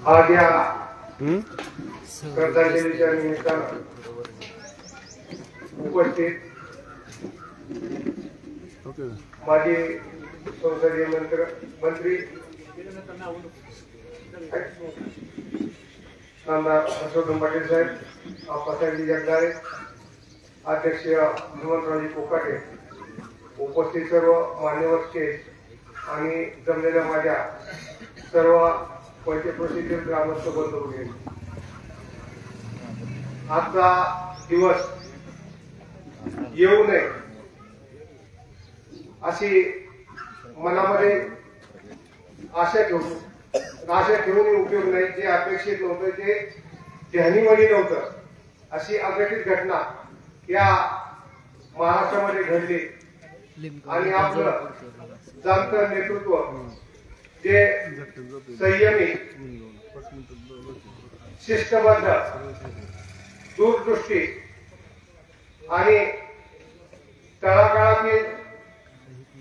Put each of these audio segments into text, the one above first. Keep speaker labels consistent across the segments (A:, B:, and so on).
A: आज या श्रद्धांजलीच्या निमित्तानं उपस्थित माजी संसदीय मंत्री नामदार हर्षवर्धन पाटील साहेब, आप्पासाहेब जगदाळे, अध्यक्ष हेमंतरावजी कोकाटे, उपस्थित सर्व मान्यवर स्टेज आणि जमलेल्या माझ्या सर्व पंचक्रोशीतील ग्रामस्थ बंधू भगिनी, आजचा दिवस येऊ नये अशी मनामध्ये आशा ठेवून उपयोग नाही. जे अपेक्षित नव्हतं, जे ध्यानीमनी नव्हतं, अशी अघटित घटना या महाराष्ट्रामध्ये घडली आणि आपलं जाणतं नेतृत्व, जे संयमी, शिस्तबद्ध, दूरदृष्टी आणि तळागाळातील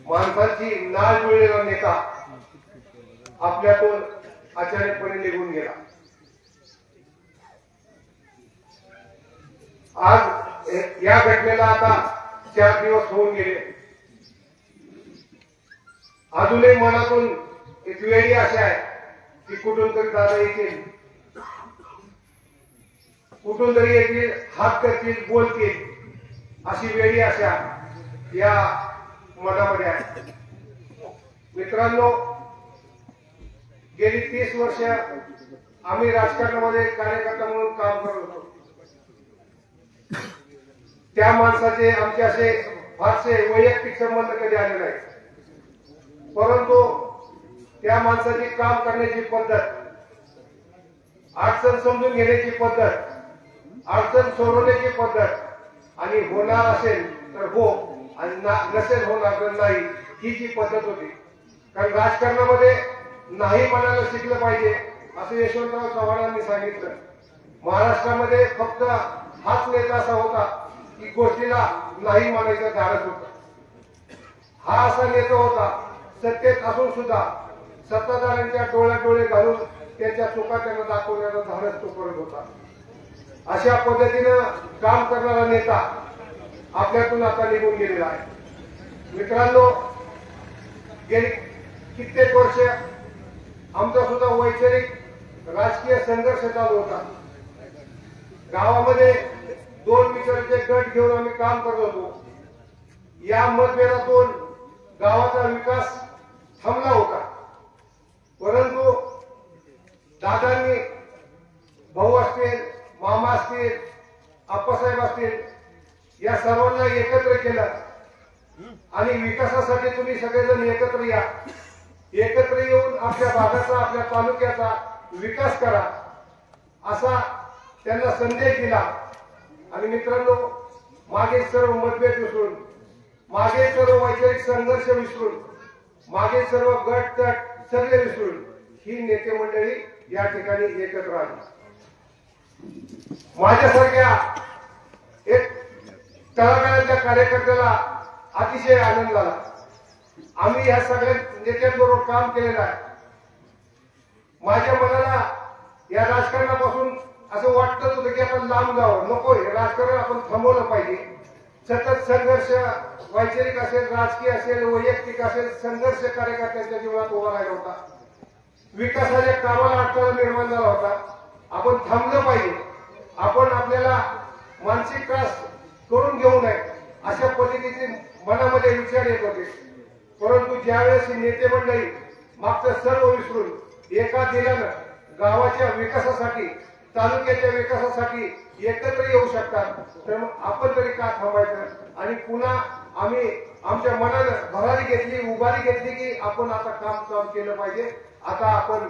A: माणसांची नाळ जुळलेला नेता आपल्यातून अचानकपणे निघून गेला. आज या घटनेला आता 4 दिवस होऊन गेले. अजूनही मनातून एक वेळी अशी आहे की कुठून तरी दादा येतील, कुठून तरी येतील, हात करतील, बोलतील, अशी वेळी अशा या मनामध्ये आहे. मित्रांनो, गेली 30 वर्ष आम्ही राजकारणामध्ये कार्यकर्ता म्हणून काम करत होतो. त्या माणसाचे आमचे असे फारसे वैयक्तिक संबंध कधी आले नाही, परंतु त्या माणसाची काम करण्याची पद्धत, अडचण समजून घेण्याची पद्धत, अडचण सोडवण्याची पद्धत आणि होणार असेल तर हो आणि नसेल होणार तर नाही, ही जी पद्धत होती. कारण राजकारणामध्ये नाही म्हणायला शिकलं पाहिजे असं यशवंतराव चव्हाणांनी सांगितलं. महाराष्ट्रामध्ये फक्त हाच नेता असा होता की गोष्टीला नाही म्हणायचं धाडस होतं. हा असा नेता होता, सत्तेत असून सुद्धा सत्ताधाऱ्यांच्या डोळ्यात डोळे घालून त्यांच्या चुका त्यांना दाखवण्याचा धाडस तो करत होता. अशा पद्धतीनं काम करणारा नेता आपल्यातून आता निघून गेलेला आहे. मित्रांनो, गेली कित्येक वर्ष आमचा सुद्धा वैचारिक राजकीय संघर्ष चालू होता. गावामध्ये 2 विचारांचे गट घेऊन आम्ही काम करत होतो. या मतभेदातून गावाचा विकास थांबला होता, परंतु दादांनी, भाऊ असतील, मामा असतील, आप्पासाहेब असतील, या सर्वांना एकत्र केलं आणि विकासासाठी तुम्ही सगळेजण एकत्र या, एकत्र येऊन आपल्या भागाचा, आपल्या तालुक्याचा विकास करा, असा त्यांना संदेश दिला. आणि मित्रांनो, मागे सर्व मतभेद विसरून, मागे सर्व वैचारिक संघर्ष विसरून, मागे सर्व गट तट सगळे विसरून ही नेते मंडळी या ठिकाणी एकत्र आली. माझ्यासारख्या एक तळागाळाच्या कार्यकर्त्याला अतिशय आनंद झाला. आम्ही या सगळ्या नेत्यांबरोबर काम केलेलं आहे. माझ्या मनाला या राजकारणापासून असं वाटत होतं की आपण लांब जावं, नको, हे राजकारण आपण थांबवलं पाहिजे. सतत संघर्ष, वैचारिक असेल, राजकीय असेल, वैयक्तिक असेल, संघर्ष कार्यकर्त्यांच्या जीवनात उभा राहिला होता. विकासाच्या कामाला अडथळा निर्माण झाला होता. आपण थांबलं पाहिजे, आपण आपल्याला मानसिक त्रास करून घेऊ नये, अशा पद्धतीचे मनामध्ये विचार येत होते. परंतु ज्यावेळेस नेते मंडळी मागचं सर्व विसरून एका दिलानं गावाच्या विकासासाठी, तालुक्याच्या विकासासाठी एकत्र येऊ शकतात, तर मग आपण तरी का थांबायचं. आणि पुन्हा आम्ही आमच्या मनानं भरारी घेतली, उभारी घेतली की आपण आता काम केलं पाहिजे. आता आपण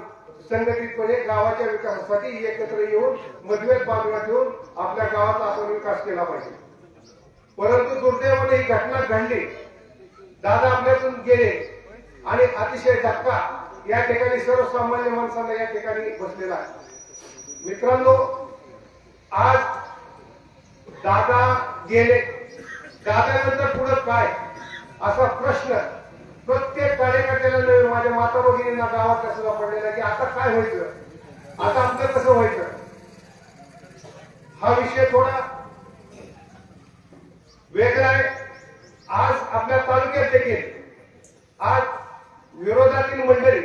A: संघटितपणे गावाच्या विकासासाठी एकत्र येऊन मतभेद बाजूला ठेवून आपल्या गावाचा आपण विकास केला पाहिजे. परंतु दुर्दैवाने ही घटना घडली, दादा आपल्यातून गेले आणि अतिशय धक्का या ठिकाणी सर्वसामान्य माणसांना या ठिकाणी बसलेला आहे. मित्रांनो, आज दादा गेले, दादानंतर पुढे काय असा प्रश्न प्रत्येक कार्यकर्त्याला, माझ्या माता भगिनींना गावात सुद्धा पडलेला की आता काय व्हायचं. आता आपलं कसं व्हायचं हा विषय थोडा वेगळा आहे. आज आपल्या तालुक्यात देखील आज विरोधातील मंडळी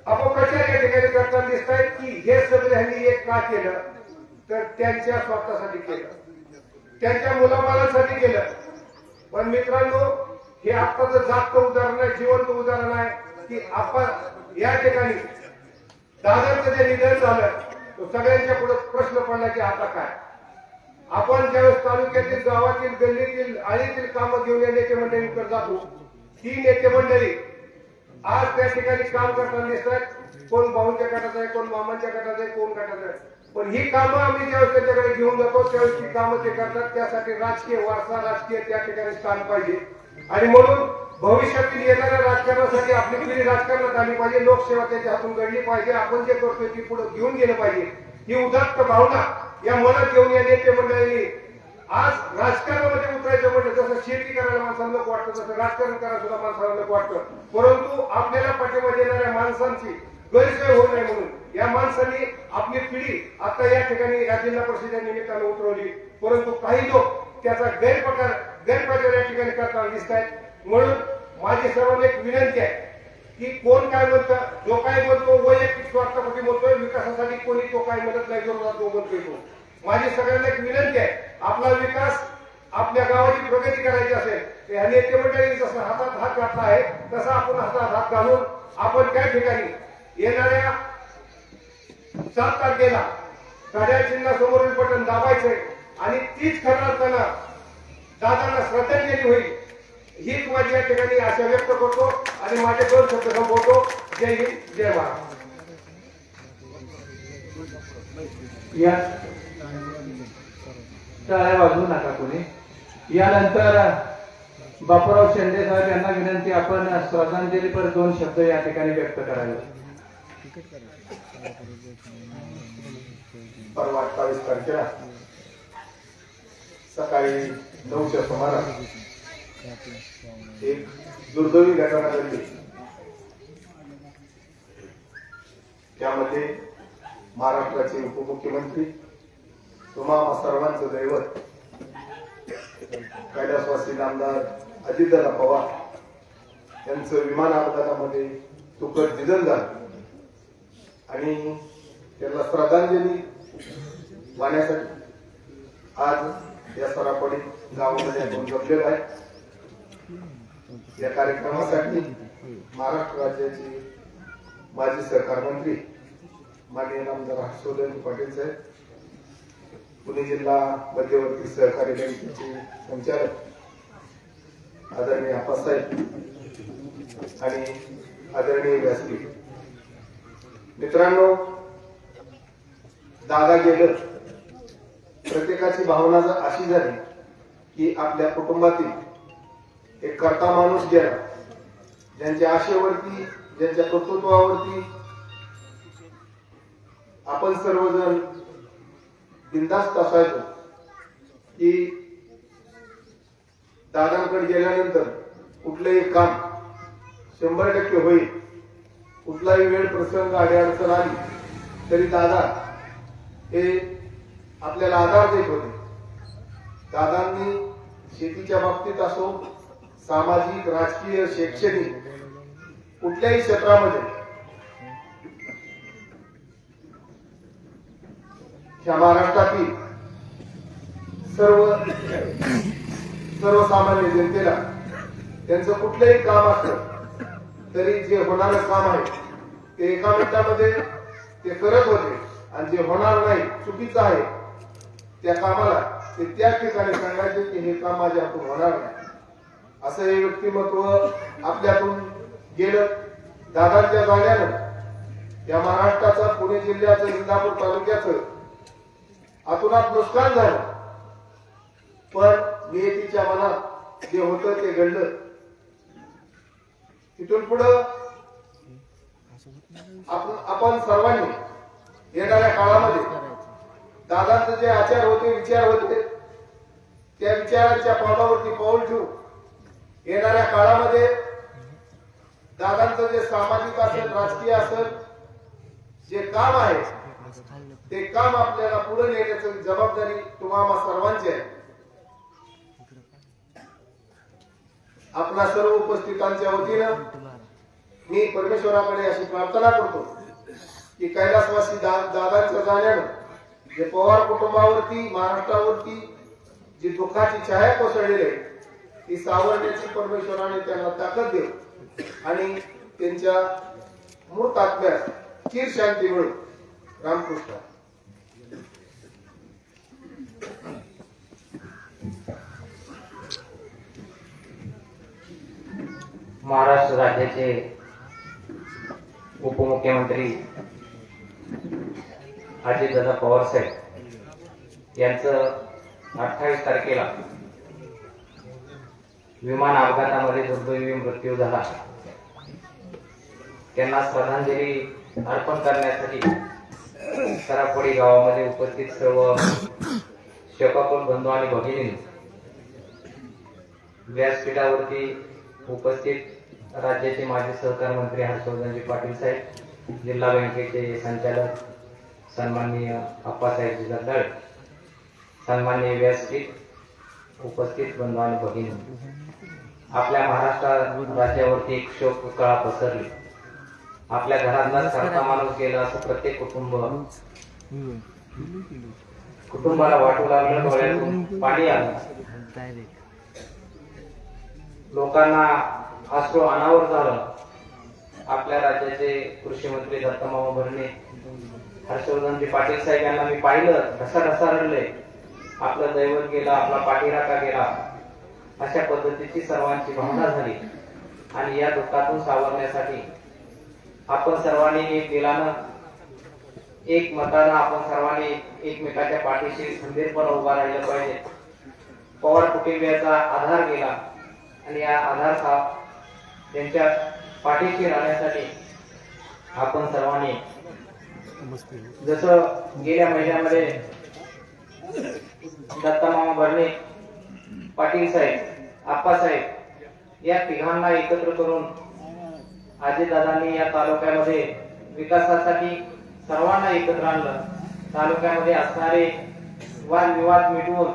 A: अपप्रचार या ठिकाणी करताना दिसत आहेत की हे सगळं ह्यांनी एक का केलं तर त्यांच्या स्वार्थासाठी केलं, त्यांच्या मुलाबाळांसाठी केलं. पण मित्रांनो हे आत्ताचं जागतं उदाहरण आहे, जिवंत उदाहरण आहे की आपण या ठिकाणी दादरचं जे निधन झालं तो सगळ्यांच्या पुढे प्रश्न पडला की आता काय. आपण ज्यावेळेस तालुक्यातील गावातील गल्लीतील आळीतील कामं घेऊन या नेते मंडळींकडे जातो, ती नेते मंडळी आज त्या ठिकाणी काम करताना दिसतात. कोण भाऊंच्या गटाचं आहे, कोण मामांच्या गटाचं आहे, कोण गटाचं आहे. पण ही कामं आम्ही ज्यावेळेस त्यांच्याकडे घेऊन जातो त्यावेळेस ती कामं ते करतात. त्यासाठी राजकीय वारसा राजकीय त्या ठिकाणी स्थान पाहिजे आणि म्हणून भविष्यातील येणाऱ्या राजकारणासाठी आपली पिढी राजकारणात आली पाहिजे, लोकसेवा त्याच्या हातून घडली पाहिजे, आपण जे करतोय ती पुढे घेऊन गेलं पाहिजे. ही उदात्त भावना या मनात घेऊन या नेते मंडळींनी आज राजकारणामध्ये उतरायचं म्हणजे जसं शेती करायला माणसाला नको वाटतं तसं राजकारण करायला सुद्धा माणसाला नको वाटतं. परंतु आपल्याला पाठीमध्ये येणाऱ्या माणसांची गैरसोय होऊ नये म्हणून या माणसांनी आपली पिढी आता या ठिकाणी या जिल्हा परिषदेच्या निमित्तानं उतरवली. परंतु काही लोक त्याचा गैरप्रचार या ठिकाणी करताना दिसत आहेत. म्हणून माझी सर्वांना एक विनंती आहे की कोण काय म्हणतं, जो काय म्हणतो वैयक्तिक स्वार्थासाठी म्हणतोय, विकासासाठी कोणी तो काय म्हणत नाही, विरोधात तो म्हणतोय तो. माझी सगळ्यांना एक विनंती आहे, आपला विकास आपल्या गावाची प्रगती करायची असेल तर ह्या नेते मंडळी जसं हातात हात घातला आहे तसा आपण हातात हात घालून आपण त्या ठिकाणी येणाऱ्या 7 तारखेला घड्याळ चिन्हासमोरील बटन दाबायचंय आणि तीच खऱ्या दादांना श्रद्धांजली होईल हीच माझी या ठिकाणी आशा व्यक्त करतो आणि माझे 2 शब्द संपवतो. जय हिंद, जय महाराष्ट्र.
B: या टाळ्या वाजवू नका कोणी. यानंतर बापूराव शेंडे साहेब यांना विनंती आपण श्रद्धांजलीपर 2 शब्द या ठिकाणी व्यक्त करावे.
A: परवा 28 तारखेला सकाळी 9च्या सुमारास एक दुर्दैवी घटना घडली. त्यामध्ये महाराष्ट्राचे उपमुख्यमंत्री तुम्हा सर्वांचं दैवत कैलासवासी आमदार अजितदादा पवार यांचं विमान अपघातामध्ये तुकट निधन झालं आणि त्यांना श्रद्धांजली वाहण्यासाठी आज या सरापडी गावामध्ये आपण जमलेलो आहे. या कार्यक्रमासाठी महाराष्ट्र राज्याचे माजी सहकार मंत्री माननीय आमदार हर्षवर्धन पाटील साहेब, पुणे जिल्हा मध्यवर्ती सहकारी बँकेचे संचालक आदरणीय आप्पासाहेब आणि आदरणीय व्यासपीठ. मित्रांनो, दादा गेलं, प्रत्येकाची भावना जर अशी झाली की आपल्या कुटुंबातील एक कर्ता माणूस गेला, ज्यांच्या आशेवरती ज्यांच्या कर्तृत्वावरती आपण सर्वजण बिनधास्त असायचो की दादांकडे गेल्यानंतर कुठलंही काम 100% होईल. कुठलाही वेळ प्रसंग अडचण आली तरी दादा हे आपल्याला आधार देत होते. दादांनी शेतीच्या बाबतीत असो, सामाजिक, राजकीय, शैक्षणिक कुठल्याही क्षेत्रामध्ये ह्या महाराष्ट्रातील सर्वसामान्य जनतेला त्यांचं कुठलंही काम असलं तरी जे होणारं काम आहे ते 1 मिनिटामध्ये ते करत होते आणि जे होणार नाही, चुकीचं आहे, त्या कामाला ते त्याच ठिकाणी सांगायचे की हे काम माझ्या हातून होणार नाही. असं हे व्यक्तिमत्व आपल्यातून गेलं. दादांच्या जाण्यानं या महाराष्ट्राचा, पुणे जिल्ह्याचं, इंदापूर तालुक्याचं आतुनात नुकसान झालं. पण नियतीच्या मनात जे होतं ते घडलं. तिथून पुढं आपण सर्वांनी येणाऱ्या काळामध्ये दादांचे जे आचार होते, विचार होते, त्या विचारांच्या पावलावरती पाऊल ठेवून येणाऱ्या काळामध्ये दादांचं जे सामाजिक असेल राजकीय असेल जे काम आहे ते काम आपल्याला पुढे नेण्याची जबाबदारी तुम्हाला सर्वांची आहे. आपल्या सर्व उपस्थितांच्या वतीनं मी परमेश्वराकडे अशी प्रार्थना करतो की कैलासवासी दादांच्या जाण्यानं जे पवार कुटुंबावरती महाराष्ट्रावरती जी दुःखाची छाया कोसळलेली आहे ती सावरण्याची परमेश्वराने त्यांना ताकद देव आणि त्यांच्या मूर्त आत्म्यास चिर शांती मिळो. रामकृष्ण.
C: महाराष्ट्र राज्याचे उपमुख्यमंत्री अजितदादा पवार साहेब यांचं 28 तारखेला विमान अपघातामध्ये दुर्दैवी मृत्यू झाला. त्यांना श्रद्धांजली अर्पण करण्यासाठी सरापडी गावामध्ये उपस्थित सर्व शोकाकुल बंधू आणि भगिनी व्यासपीठावरती उपस्थित राज्याचे माजी सहकार मंत्री हर्षवर्धनजी पाटील साहेब, जिल्हा बँकेचे संचालक सन्माननीय अप्पासाहेब जगदाळे, सन्माननीय व्यासपीठ उपस्थित बंधू आणि भगिनी, आपल्या महाराष्ट्र राज्यावरती एक शोक कळा पसरली. आपल्या घरातला सरता माणूस गेला असं प्रत्येक कुटुंबाला वाटू लागलं, डोळ्यातून पाणी आलं. लोकांना अश्रू अनावर झालं. आपल्या राज्याचे कृषी मंत्री दत्तमामा भरणे, हर्षवर्धनजी पाटील साहेब यांना मी पाहिलं, ढसा रडले. आपलं दैवत गेला, आपला पाठीराखा गेला, अशा पद्धतीची सर्वांची भावना झाली. आणि या दुःखातून सावरण्यासाठी आपण सर्वांनी एक दिलानं एक मतानं आपण सर्वांनी एकमेकाच्या पाठीशी खंबीरपणे उभा राहिलं पाहिजे. पवार कुटुंबियाचा आधार गेला आणि या आधार त्यांच्या पाठीशी राहण्यासाठी आपण सर्वांनी जसं गेल्या महिन्यामध्ये दत्तमामा भरणे, पाटील साहेब, आप्पासाहेब या तिघांना एकत्र करून अजितदादांनी या तालुक्यामध्ये विकासासाठी सर्वांना एकत्र आणलं. तालुक्यामध्ये असणारे वादविवाद मिटवून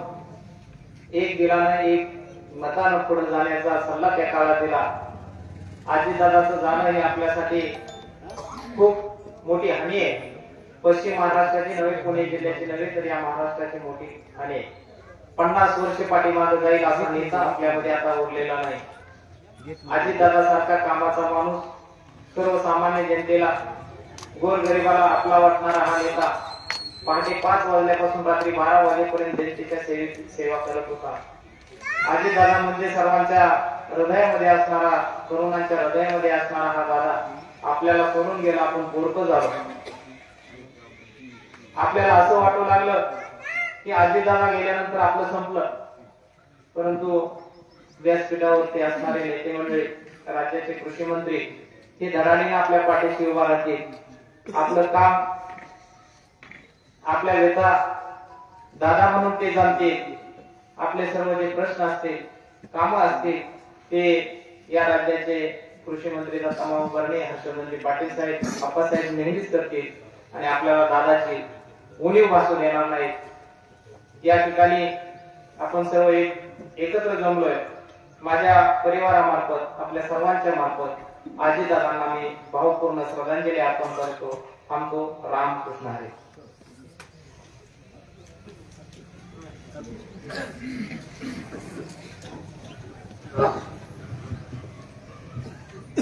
C: एक दिलानं एक मतानं पुढे जाण्याचा सल्ला त्या काळात दिला. अजितदादाचं जाणं हे आपल्यासाठी खूप मोठी हानी आहे. पश्चिम महाराष्ट्राची नव्हे, पुणे जिल्ह्याची नव्हे तर या महाराष्ट्राची मोठी हानी आहे. 50 वर्ष पाठीमागे जाईल असा नेता आपल्यामध्ये आता उरलेला नाही. अजितदादा सारखा कामाचा माणूस, सर्वसामान्य जनतेला, गोरगरिबाला आपला वाटणारा हा नेता पहाटे 5 वाजल्यापासून रात्री 12 वाजेपर्यंत जनतेच्या सेवा करत होता. अजितदादा म्हणजे सर्वांच्या हृदयामध्ये असणारा, तरुणांच्या हृदयामध्ये असणारा हा दादा आपल्याला सोडून गेला. आपण बोरकं झालो. आपल्याला असं वाटू लागलं की अजितदादा गेल्यानंतर आपलं संपलं. परंतु व्यासपीठावरती असणारे नेते मंडळी, राज्याचे कृषी मंत्री हे धडाडीने आपल्या पाठीशी उभा राहतील. आपलं काम, आपल्या व्यथा दादा म्हणून ते जाणतील. आपले सर्व जे प्रश्न असतील, कामं असतील ते या राज्याचे कृषी मंत्री दत्तमामा भरणे, हर्षवर्धनजी पाटील साहेब, अप्पासाहेब नेहमीच करतील आणि आपल्याला दादाची उणीव भासू देणार नाही. या ठिकाणी आपण सर्व एकत्र जमलोय. माझ्या परिवारामार्फत, आपल्या सर्वांच्या मार्फत अजितदादांना मी भावपूर्ण श्रद्धांजली अर्पण करतो. थांबतो. रामकृष्ण हरी.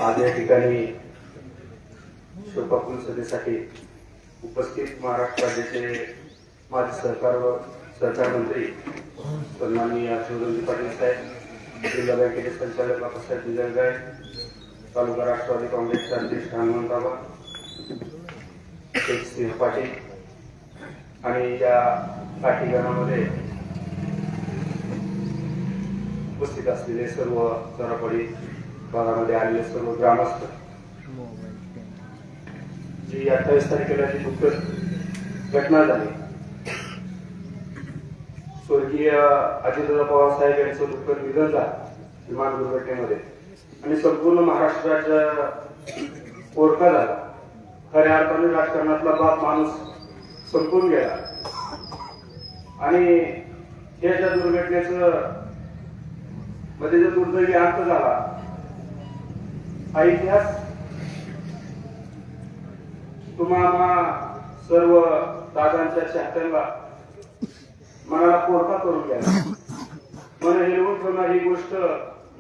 D: आज या ठिकाणी शोकाकुल सभेसाठी उपस्थित महाराष्ट्र राज्याचे माजी सहकार मंत्री सन्माननीय हर्षवर्धनजी पाटील साहेब, जिल्हा बँकेचे संचालक अप्पासाहेब जगदाळे, तालुका राष्ट्रवादी काँग्रेसचे अध्यक्ष हनुमंतराव सिंह पाटील आणि या पाठीगणामध्ये उपस्थित असलेले सर्व सरापडी भागामध्ये आलेले सर्व ग्रामस्थ, जी 28 तारखेला जी दुःखद घटना झाली, स्वर्गीय अजितदादा पवार साहेब यांचं दुःखद निधन झालं विमान दुर्घटनेमध्ये, आणि संपूर्ण महाराष्ट्राच्या पोरका झाला. खऱ्या अर्थाने राजकारणातला बाप माणूस संपून गेला. आणि या ज्या दुर्घटनेचं मध्ये जो दुर्दैवी अंत झाला, हा इतिहास तुम्हाला सर्व दादांच्या चाहत्यांना मनाला पोरका करून गेला. मन हेलवून ठेवणार ही गोष्ट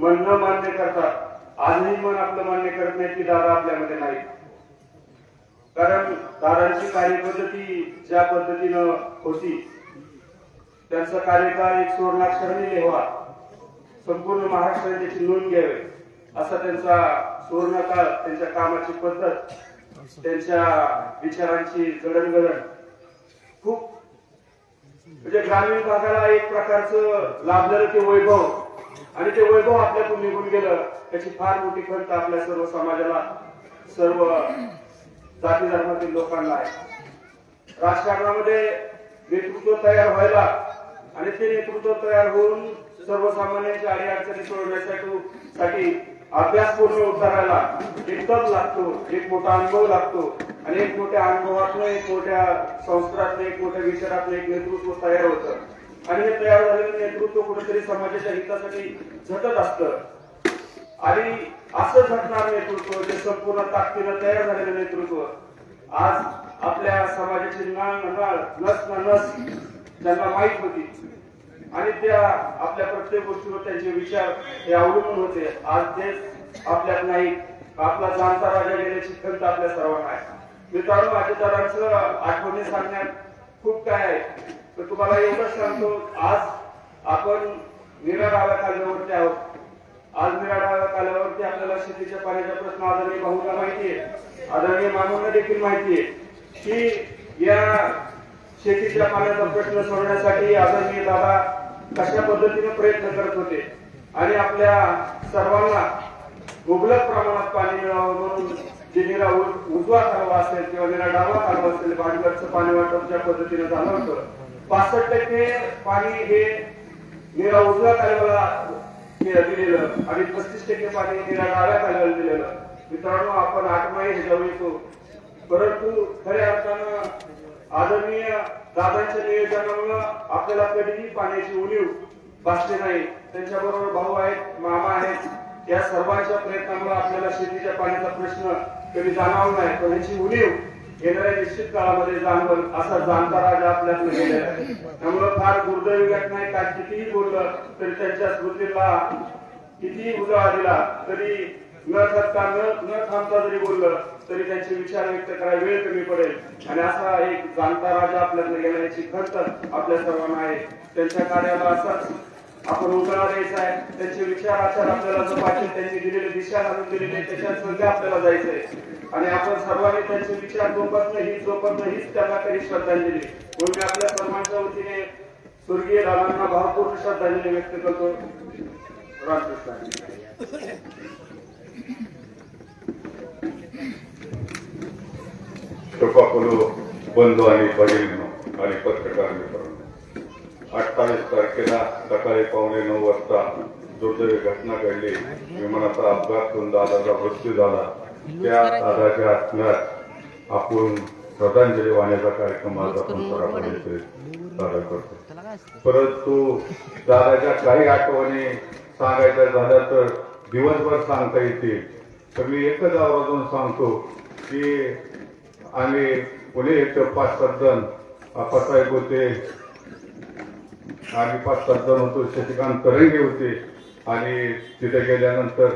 D: मन न मान्य करतात. आजही मन आपलं मान्य करत नाही की दादा आपल्यामध्ये नाही. कारण दादांची कार्यपद्धती ज्या पद्धतीनं होती, त्यांचा कार्यकाळ एक सुवर्णाक्षराने लिहावा, संपूर्ण महाराष्ट्राने त्याची नोंद घ्यावी असा त्यांचा सुवर्णकाळ, त्यांच्या कामाची पद्धत, त्यांच्या विचारांची जडणघडण खूप म्हणजे ग्रामीण भागाला एक प्रकारचं लाभलेलं ते वैभव, आणि ते वैभव आपल्यातून निघून गेलं त्याची फार मोठी खंत आपल्या सर्व समाजाला, सर्व जाती धर्मातील लोकांना आहे. राजकारणामध्ये नेतृत्व तयार व्हायला आणि ते नेतृत्व तयार होऊन सर्वसामान्यांच्या अडीअडचणी सोडवण्यासाठी अभ्यासपूर्ण उतारायला एक तप लागतो, एक मोठा अनुभव लागतो. आणि एक मोठ्या अनुभवातनं, एक मोठ्या संस्कारातलं, एक मोठ्या विचारातलं एक नेतृत्व तयार होतं. आणि हे तयार झालेलं नेतृत्व कुठेतरी समाजाच्या हितासाठी झटत असतं. आणि असं झटणार नेतृत्व, जे संपूर्ण ताकदीनं तयार झालेलं नेतृत्व आज आपल्या समाजाची नस ना नस त्यांना माहीत होती. आणि त्या आपल्या प्रत्येक गोष्टीवर त्यांचे विचार हे अवलंबून होते. आज तेच आपल्यात नाही. आपला जाणता राजा गेल्याची खंत आपल्या सर्वांना आहे. मित्रांनो, अजितदादांचं आठवणी सांगण्यात खूप काय आहे, तर तुम्हाला एवढंच सांगतो, आज आपण निराडाव्या कालव्यावरती आहोत. आज निराडाव्या कालव्यावरती आपल्याला शेतीच्या पाण्याचा प्रश्न आदरणीय भाऊंना माहिती आहे, आदरणीय मानवांना देखील माहिती आहे की या शेतीच्या पाण्याचा प्रश्न सोडवण्यासाठी आदरणीय दादा कशा पद्धतीने प्रयत्न करत होते. आणि आपल्या सर्वांना मुबलक प्रमाणात पाणी मिळावं म्हणून जे निरा उजवा कालवा असेल किंवा निरा डावा कालवा असेल, भांडवलचं पाणी वाटप ज्या पद्धतीने झालं होतं, 65% पाणी हे निरा उजव्या कालव्याला दिलेलं आणि 35% पाणी निरा डाव्या कालव्याला दिलेलं. मित्रांनो, आपण 8 महिने ह्याच्यावर येतो, परंतु खऱ्या अर्थानं आदरणीय दादांच्या नियोजनामुळे आपल्याला कधीही पाण्याची उणीव भासली नाही. त्यांच्याबरोबर भाऊ आहेत, मामा आहेत, या सर्वांच्या प्रयत्नामुळे आपल्याला शेतीच्या पाण्याचा प्रश्न कधी जाणवला नाही. पण याची उणीव येणाऱ्या निश्चित काळामध्ये जाणवल असा जाणता राजा आपल्यातून गेलेला आहे. त्यामुळे फार दुर्दैवी घटना आहे. काय कितीही बोललं तरी त्यांच्या स्मृतीला कितीही उजाळा दिला तरी न थकता न थांबता जरी बोललं तरी त्यांचे विचार व्यक्त करायला वेळ कमी पडेल. आणि असा एक जाणता राजा आपल्यातून गेल्याची खंत आपल्या सर्वांना आहे. त्यांच्या कार्याला असाच आपण उजाळा द्यायचा आहे. त्यांचे विचार आचार आपल्याला जपायचे, त्यांनी दिलेली दिशा घालून दिलेली त्याच्यात सध्या आपल्याला जायचंय. आणि आपण सर्वांनी त्यांचे विचार जोपासणं हीच त्यांना काही श्रद्धांजली. म्हणून मी आपल्या सर्वांच्या वतीने स्वर्गीय दादांना भावपूर्ण श्रद्धांजली व्यक्त करतो. रामकृष्ण.
E: कृपाकुलू बंधू आणि भगिनींनो आणि पत्रकार मित्रांनो, 28 तारखेला सकाळी 8:45 वाजता दुर्दैवी घटना घडली. विमानाचा अपघात होऊन दादाचा मृत्यू झाला. त्या दादाच्या आत्म्यात आपण श्रद्धांजली वाहण्याचा कार्यक्रम आज आपण सरासरी सादर करतो. परंतु दादाच्या काही आठवणी सांगायच्या झाल्या तर दिवसभर सांगता येतील. तर मी एकच आवर्जून सांगतो की आम्ही पुणे येथे 5-7 जण आप्पासाहेब होते, आम्ही 5-7 जण होतो, शशिकांत तरंगे होते. आणि तिथे गेल्यानंतर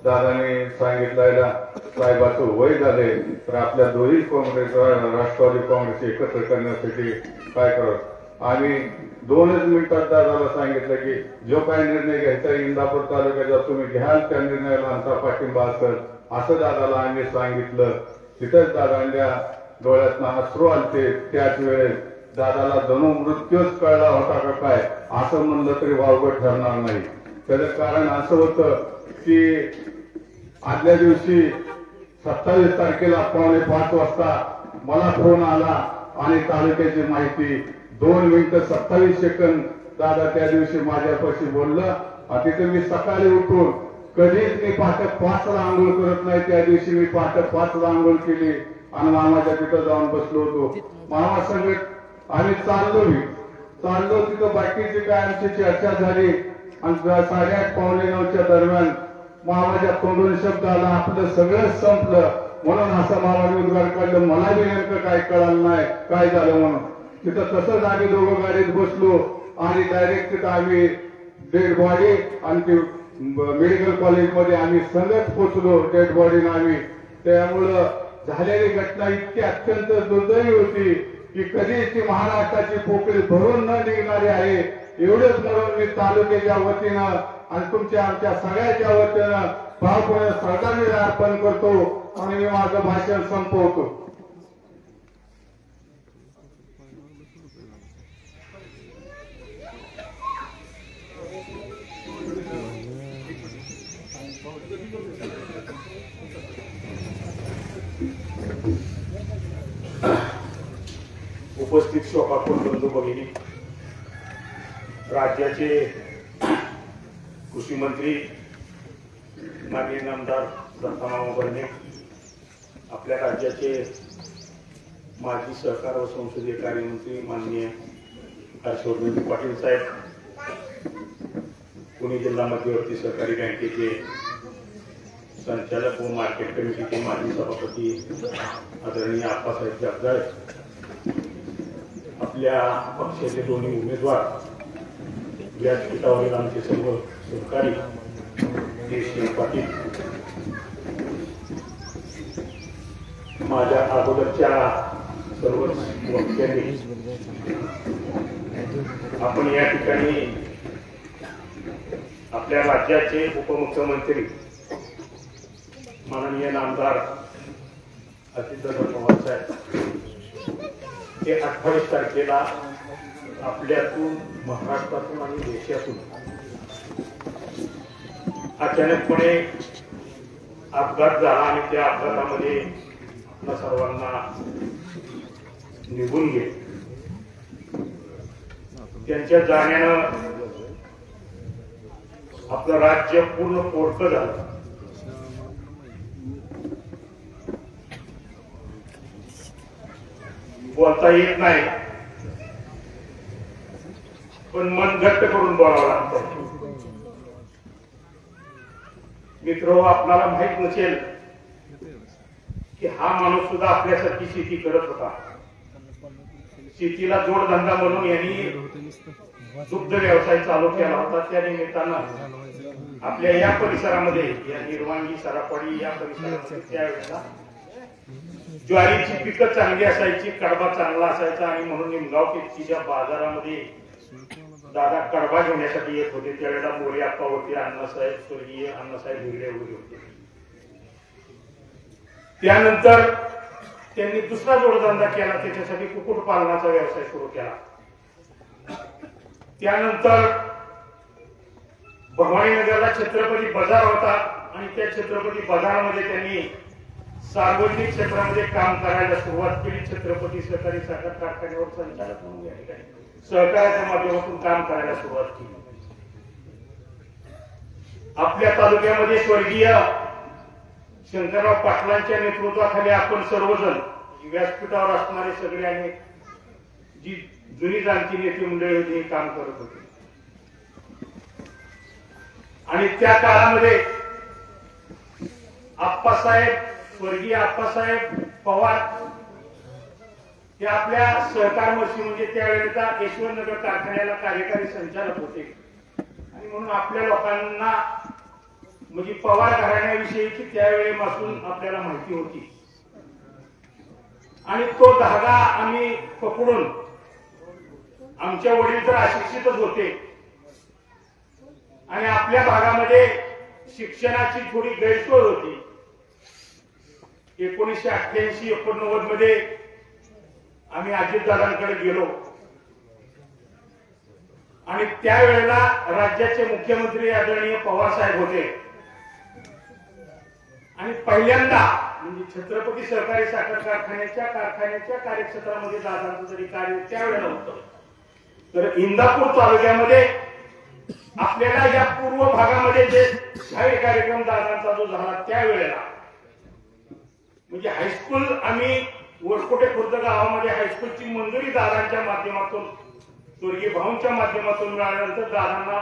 E: दादाने सांगितलेल्या साहेबाचं वय झाले तर आपल्या दोन्ही काँग्रेस राष्ट्रवादी काँग्रेस एकत्र करण्यासाठी काय करत. आम्ही 2च मिनिटात दादाला सांगितलं की जो काही निर्णय घ्यायचा इंदापूर तालुक्याचा तुम्ही घ्याल त्या निर्णयाला आमचा पाठिंबा असेल असं दादाला आम्ही सांगितलं. तिथंच दादांच्या डोळ्यातनं अश्रू आलते. त्याच वेळेस दादाला जणू मृत्यूच कळला होता का काय असं म्हणलं तरी वावगं ठरणार नाही. त्याचं कारण असं होतं की आदल्या दिवशी 27 तारखेला 4:45 वाजता मला फोन आला आणि तालुक्याची माहिती 2 मिनिटं 27 सेकंद दादा त्या दिवशी माझ्यापाशी बोललं. तिथे मी सकाळी उठून कधीच मी पहाटे 5ला आंघोळ करत नाही. त्या दिवशी मी पहाटे 5ला आंघोळ केली आणि मामाच्या तिथं जाऊन बसलो होतो. मामा संगत आम्ही चाललो तिथं बाकीची काय आमची चर्चा झाली आणि 8:30 पावणे 9च्या दरम्यान मामाच्या तोंडून शब्द आला, आपलं सगळंच संपलं. म्हणून असं मामाने उद्गार काढलं. मला बी नेमकं काय कळलं नाही काय झालं म्हणून. तिथं तसंच आम्ही दोघं गाडीत बसलो आणि डायरेक्ट तिथं आम्ही डेड बॉडी आणि ती मेडिकल कॉलेजमध्ये आम्ही संगत पोचलो डेड बॉडीनं आम्ही. त्यामुळं झालेली घटना इतकी अत्यंत दुर्दैवी होती की कधीच ती महाराष्ट्राची पोकळी भरून न निघणारी आहे. एवढंच म्हणून मी तालुक्याच्या वतीनं आणि तुमच्या आमच्या सगळ्याच्या वतीनं भावपूर्ण श्रद्धांजली अर्पण करतो आणि मी माझं भाषण संपवतो.
D: उपस्थित शोकाकुल बंधू भगिनी, राज्याचे कृषी मंत्री माननीय नामदार दत्तामामा भरणे, आपल्या राज्याचे माजी सहकार व संसदीय कार्यमंत्री माननीय हर्षवर्धन पाटील साहेब, पुणे जिल्हा मध्यवर्ती सहकारी बँकेचे संचालक व मार्केट कमिटीचे माजी सभापती आदरणीय आप्पासाहेब जगदाळे, आपल्या पक्षाचे दोन्ही उमेदवार, व्यासपीठावरील आमचे सर्व सहकारी देशमुख पाटील, माझ्या अगोदरच्या सर्वच वक्त्यांनी, आपण या ठिकाणी आपल्या राज्याचे उपमुख्यमंत्री माननीय नामदार अजितदादा पवार साहेब हे 28 तारखेला आपल्यातून, महाराष्ट्रातून आणि देशातून अचानकपणे अपघात झाला आणि त्या अपघातामध्ये आपल्या सर्वांना निघून गेले. त्यांच्या जाण्यानं आपलं राज्य पूर्ण पोरकं झालं. बोलता येत नाही, पण मन घट्ट करून बोलावं लागतं. मित्र, आपल्याला माहित नसेल की हा माणूस सुद्धा आपल्यासारखी शेती करत होता. शेतीला जोडधंदा म्हणून यांनी दुग्ध व्यवसाय चालू केला होता. त्या निमित्तानं आपल्या या परिसरामध्ये, या निर्वांगी सरापडी या परिसरामध्ये त्यावेळेला ज्वारीची पिकं चांगली असायची, कडबा चांगला असायचा आणि म्हणून निमगाव केतकीच्या बाजारामध्ये दादा कडबा घेण्यासाठी येत होते. त्यावेळेला मोरे आप्पा होते, अण्णासाहेब, स्वर्गीय अण्णासाहेब हिरडे वगैरे होते. त्यानंतर त्यांनी दुसरा जोडधंदा केला, त्याच्यासाठी कुक्कुटपालनाचा व्यवसाय सुरू केला. त्यानंतर भवानीनगरला छत्रपती बाजार होता आणि त्या छत्रपती बाजारामध्ये त्यांनी सार्वजनिक क्षेत्रामध्ये काम करायला सुरुवात केली. छत्रपती सहकारी साखर कारखान्यावर संचालक म्हणून या ठिकाणी सहकार्याच्या माध्यमातून काम करायला सुरुवात केली. आपल्या तालुक्यामध्ये स्वर्गीय शंकरराव पाटलांच्या नेतृत्वाखाली आपण सर्वजण व्यासपीठावर असणारे सगळे आणि जी जुनी जाणती नेते मंडळी होती हे काम करत होते. आणि त्या काळामध्ये आप्पासाहेब, स्वर्गीय आप्पासाहेब पवार हे आपल्या सहकारमर्शी म्हणजे त्यावेळेला यशवंतनगर कारखान्याला कार्यकारी संचालक होते. आणि म्हणून आपल्या लोकांना म्हणजे पवार घराण्याविषयीची त्यावेळेपासून आपल्याला माहिती होती. आणि तो धागा आम्ही पकडून, आमच्या वडील तर अशिक्षितच होते आणि आपल्या भागामध्ये शिक्षणाची थोडी गैरसोय होती. 1988-89 मध्ये आम्ही अजितदादांकडे गेलो आणि त्यावेळेला राज्याचे मुख्यमंत्री आदरणीय पवार साहेब होते. आणि पहिल्यांदा म्हणजे छत्रपती सहकारी साखर कारखान्याच्या कार्यक्षेत्रामध्ये दादांचं जरी कार्य त्यावेळेला होतं, तर इंदापूर तालुक्यामध्ये
F: आपल्याला या पूर्व भागामध्ये जे जाहीर कार्यक्रम दादांचा जो झाला त्यावेळेला म्हणजे हायस्कूल आम्ही वरकोटे खुर्द गावामध्ये हायस्कूलची मंजुरी दादांच्या माध्यमातून स्वर्गीय भाऊंच्या माध्यमातून मिळाल्यानंतर दादांना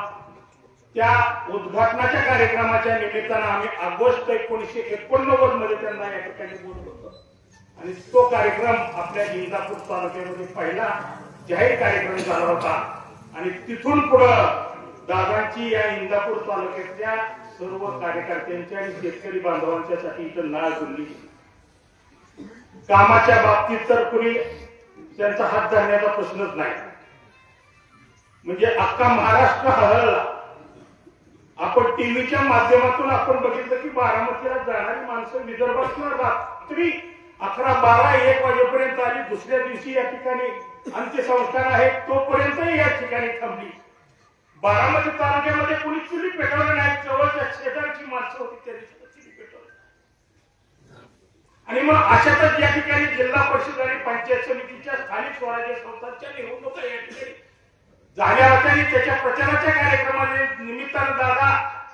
F: त्या उद्घाटनाच्या कार्यक्रमाच्या निमित्तानं आम्ही ऑगस्ट 1989 मध्ये त्यांना या ठिकाणी बोलवलं होतं आणि तो कार्यक्रम आपल्या इंदापूर तालुक्यामध्ये पहिला जाहीर कार्यक्रम झाला होता आणि तिथून पुढं दादांची या इंदापूर तालुक्यातल्या सर्व कार्यकर्त्यांच्या आणि शेतकरी बांधवांच्यासाठी इथं नाळ जुळली. कामाच्या बाबतीत तर कुणी त्यांचा हात धरण्याचा प्रश्नच नाही. म्हणजे अख्खा महाराष्ट्र हळहळला. आपण टीव्हीच्या माध्यमातून आपण बघितलं की बारामतीला जाणारी माणसं विदर्भातून रात्री 11, 12, 1 वाजेपर्यंत आली. दुसऱ्या दिवशी या ठिकाणी अंत्यसंस्कार आहेत तोपर्यंतही या ठिकाणी थांबली. बारामती तालुक्यामध्ये कुणी चुली पेटवलं नाही. जवळच्या शेजारची माणसं होती त्या दिवशी चुली पेटवली. आणि मग अशातच या ठिकाणी जिल्हा परिषद आणि पंचायत समितीच्या स्थानिक स्वराज्य संस्थांच्या निवडणुका या ठिकाणी झाल्या होत्या आणि त्याच्या प्रचाराच्या कार्यक्रमाच्या निमित्तानं दादा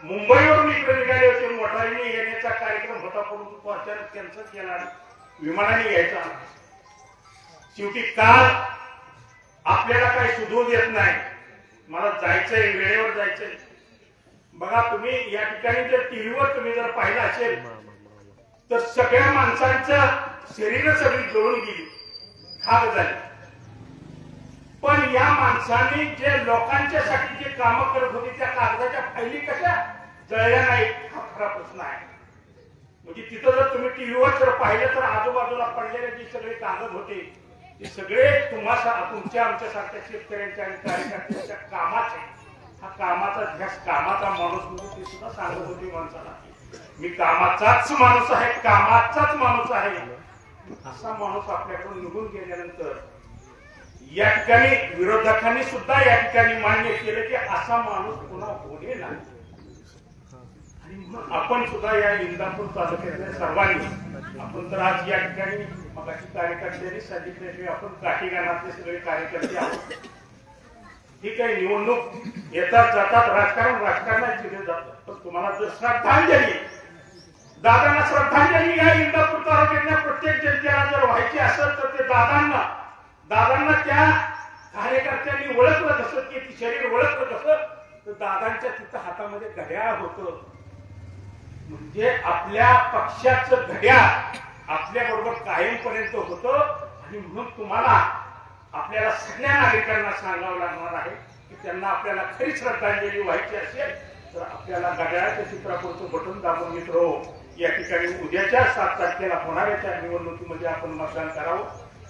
F: मुंबईवरून इकडे निघाले होते. मोटारीने येण्याचा कार्यक्रम होता परंतु तो अचानक कॅन्सल केला. विमानाने यायचा. शेवटी काल आपल्याला काही सुधरू देत नाही. मला जायचंय, वेळेवर जायचंय. बघा तुम्ही या ठिकाणी जर टीव्हीवर तुम्ही जर पाहिलं असेल तर सगळ्या माणसांचं शरीर सगळी जळून गेली, खाक झाली. पण या माणसांनी जे लोकांच्यासाठी जे कामं करत होती त्या कागदाच्या फायली कशा जळल्या नाहीत हा खरा प्रश्न आहे. म्हणजे तिथं जर तुम्ही टीव्हीवर जर पाहिलं तर आजूबाजूला पडलेले जे सगळे कागद होते ते सगळे तुमच्या आमच्यासारख्या शेतकऱ्यांच्या आणि कार्यकर्त्यांच्या कामाचे. हा कामाचा ध्यास, कामाचा माणूस म्हणजे ते सुद्धा सांगत होते माणसाला मी कामाचाच माणूस आहे, कामाचाच माणूस आहे. असा माणूस आपल्याकडून निघून गेल्यानंतर या ठिकाणी विरोधकांनी सुद्धा या ठिकाणी मान्य केलं की असा माणूस पुन्हा होणे नाही. आणि मग आपण सुद्धा या इंदापूर तालुक्यातल्या सर्वांनी आपण तर आज या ठिकाणी मगाशी कार्यकर्त्यांनी सांगितले की आपण काठीगाणातले सगळे कार्यकर्ते आहोत. ठीक आहे, निवडणूक येतात जातात, राजकारणात दिले जातात. पण तुम्हाला जर श्रद्धांजली दादांना श्रद्धांजली या इंदापूर तालुक्यातल्या प्रत्येक जनतेला जर व्हायची असेल तर ते दादांना त्या कार्यकर्त्यांनी ओळखलं कसं की ती शरीर ओळखलं कसं तर दादांच्या तिथं हातामध्ये घड्याळ होतं. म्हणजे आपल्या पक्षाचं घड्याळ आपल्या बरोबर कायमपर्यंत होतं. आणि म्हणून तुम्हाला आपल्याला सगळ्या नागरिकांना सांगावं लागणार आहे की त्यांना आपल्याला खरी श्रद्धांजली व्हायची असेल तर आपल्याला घड्याळाच्या चित्रापुरतं बटन दाबून मित्र या ठिकाणी उद्याच्या 7 तारखेला होणाऱ्या त्या निवडणुकीमध्ये आपण मतदान करावं.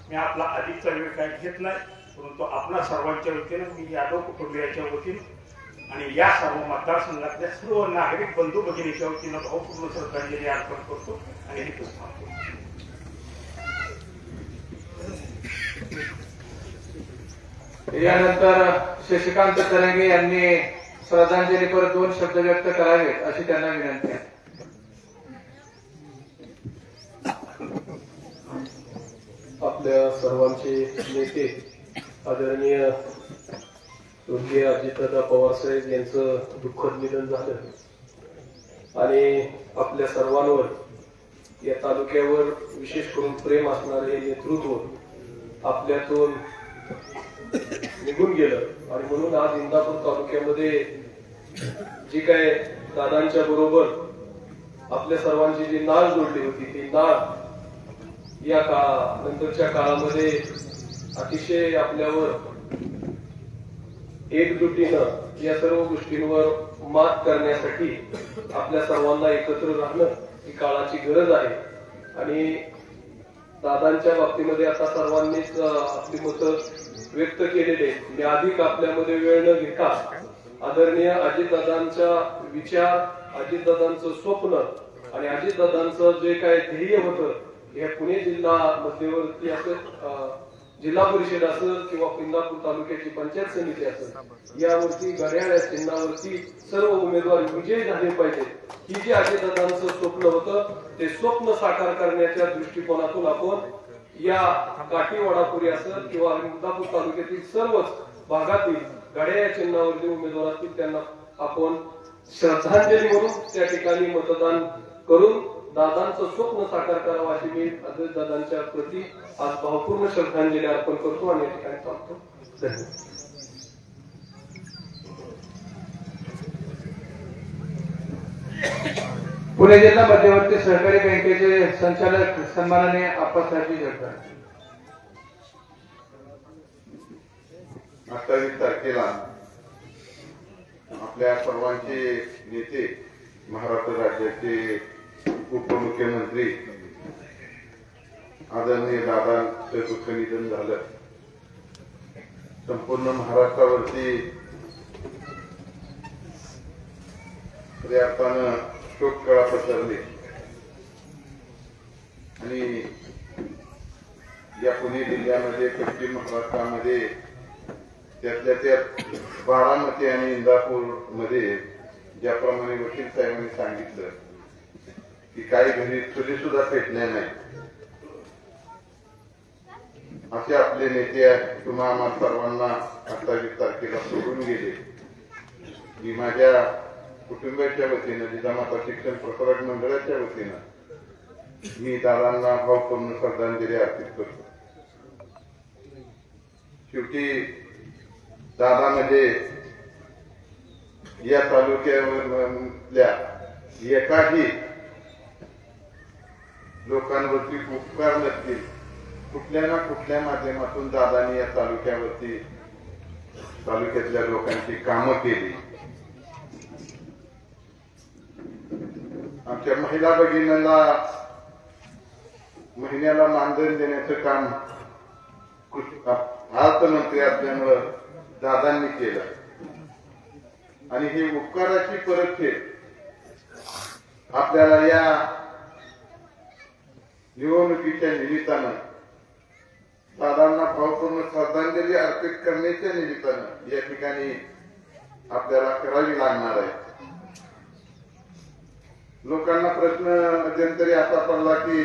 F: मी आपला अधिकचा वेळ काही घेत नाही परंतु आपल्या सर्वांच्या वतीनं मी यादव कुटुंबियाच्या वतीनं आणि या सर्व मतदारसंघातल्या सर्व नागरिक बंधू भगिनीच्या वतीनं भावपूर्ण श्रद्धांजली अर्पण करतो आणि हे थांबतो.
B: यानंतर शशिकांत तरंगे यांनी श्रद्धांजलीपर 2 शब्द व्यक्त करावेत अशी त्यांना विनंती आहे.
G: आपल्या सर्वांचे नेते आदरणीय स्वर्गीय अजितदादा पवार साहेब यांचं दुःखद निधन झालं आणि आपल्या सर्वांवर या तालुक्यावर विशेष करून प्रेम असणारे हे नेतृत्व आपल्यातून निघून गेलं आणि म्हणून आज इंदापूर तालुक्यामध्ये जी काय दादांच्या बरोबर आपल्या सर्वांची जी नाळ जोडली होती ती नाळ या नंतरच्या काळामध्ये अतिशय आपल्यावर एकजुटीनं या सर्व गोष्टींवर मात करण्यासाठी आपल्या सर्वांना एकत्र राहणं ही काळाची गरज आहे. आणि दादांच्या बाबतीमध्ये आता सर्वांनीच आपली मतं व्यक्त केलेले मी अधिक आपल्यामध्ये वेळ न घेता आदरणीय अजितदादांचा विचार, अजितदादांचं स्वप्न आणि अजितदादांचं जे काय ध्येय होतं या पुणे जिल्हा मध्यवर्ती असं जिल्हा परिषद असेल किंवा इंदापूर तालुक्याची पंचायत समिती असेल यावरती घड्याळ चिन्हावरती सर्व उमेदवार विजयी झाले पाहिजेत. ही जे अजितदादांचं स्वप्न होतं ते स्वप्न साकार करण्याच्या दृष्टिकोनातून आपण या काठी वडापुरी असेल किंवा इंदापूर तालुक्यातील सर्वच भागातील घड्याळ चिन्हावरती उमेदवार असतील त्यांना आपण श्रद्धांजली म्हणून त्या ठिकाणी मतदान करून दादांचं स्वप्न साकार करावं अशी मी अजित दादांच्या प्रती आज भावपूर्ण श्रद्धांजली अर्पण करतो आणि या ठिकाणी थांबतो. धन्यवाद.
B: पुणे जिल्हा मध्यवर्ती सहकारी बँकेचे संचालक सन्माननीय आप्पासाहेब जगताप.
E: 28 तारखेला आपल्या सर्वांचे नेते, महाराष्ट्र राज्याचे उपमुख्यमंत्री आदरणीय दादांचं दुःख निधन झालं. संपूर्ण महाराष्ट्रावरती खऱ्या अर्थानं शोककळा पसरली आणि या पुणे जिल्ह्यामध्ये, पश्चिम महाराष्ट्रामध्ये, त्यातल्या त्यात बारामती आणि इंदापूर मध्ये ज्याप्रमाणे वकील साहेबांनी सांगितलं की काही घरी चुली सुद्धा पेटल्या नाही, असे आपले नेते तुम्हा आम्हा सर्वांना 28 तारखेला सोडून गेले. मी माझ्या कुटुंबाच्या वतीनं, जिजामाता शिक्षण प्रसारक मंडळाच्या वतीनं मी दादांना भावपूर्ण श्रद्धांजली अर्पित करतो. शेवटी दादा म्हणजे या तालुक्यावरल्या एकाही लोकांवरती उपकार नसतील, कुठल्या ना कुठल्या माध्यमातून दादांनी या तालुक्यावरती, तालुक्यातल्या लोकांची कामं केली. आमच्या महिला भगिनींना महिन्याला मानधन देण्याचं काम अर्थमंत्री असल्यामुळं दादांनी केलं आणि ही उपकाराची परतफेड आपल्याला या निवडणुकीच्या निमित्तानं, दादांना भावपूर्ण श्रद्धांजली अर्पित करण्याच्या निमित्तानं या ठिकाणी आपल्याला करावी लागणार आहे. लोकांना प्रश्न मध्यंतरी असा पडला की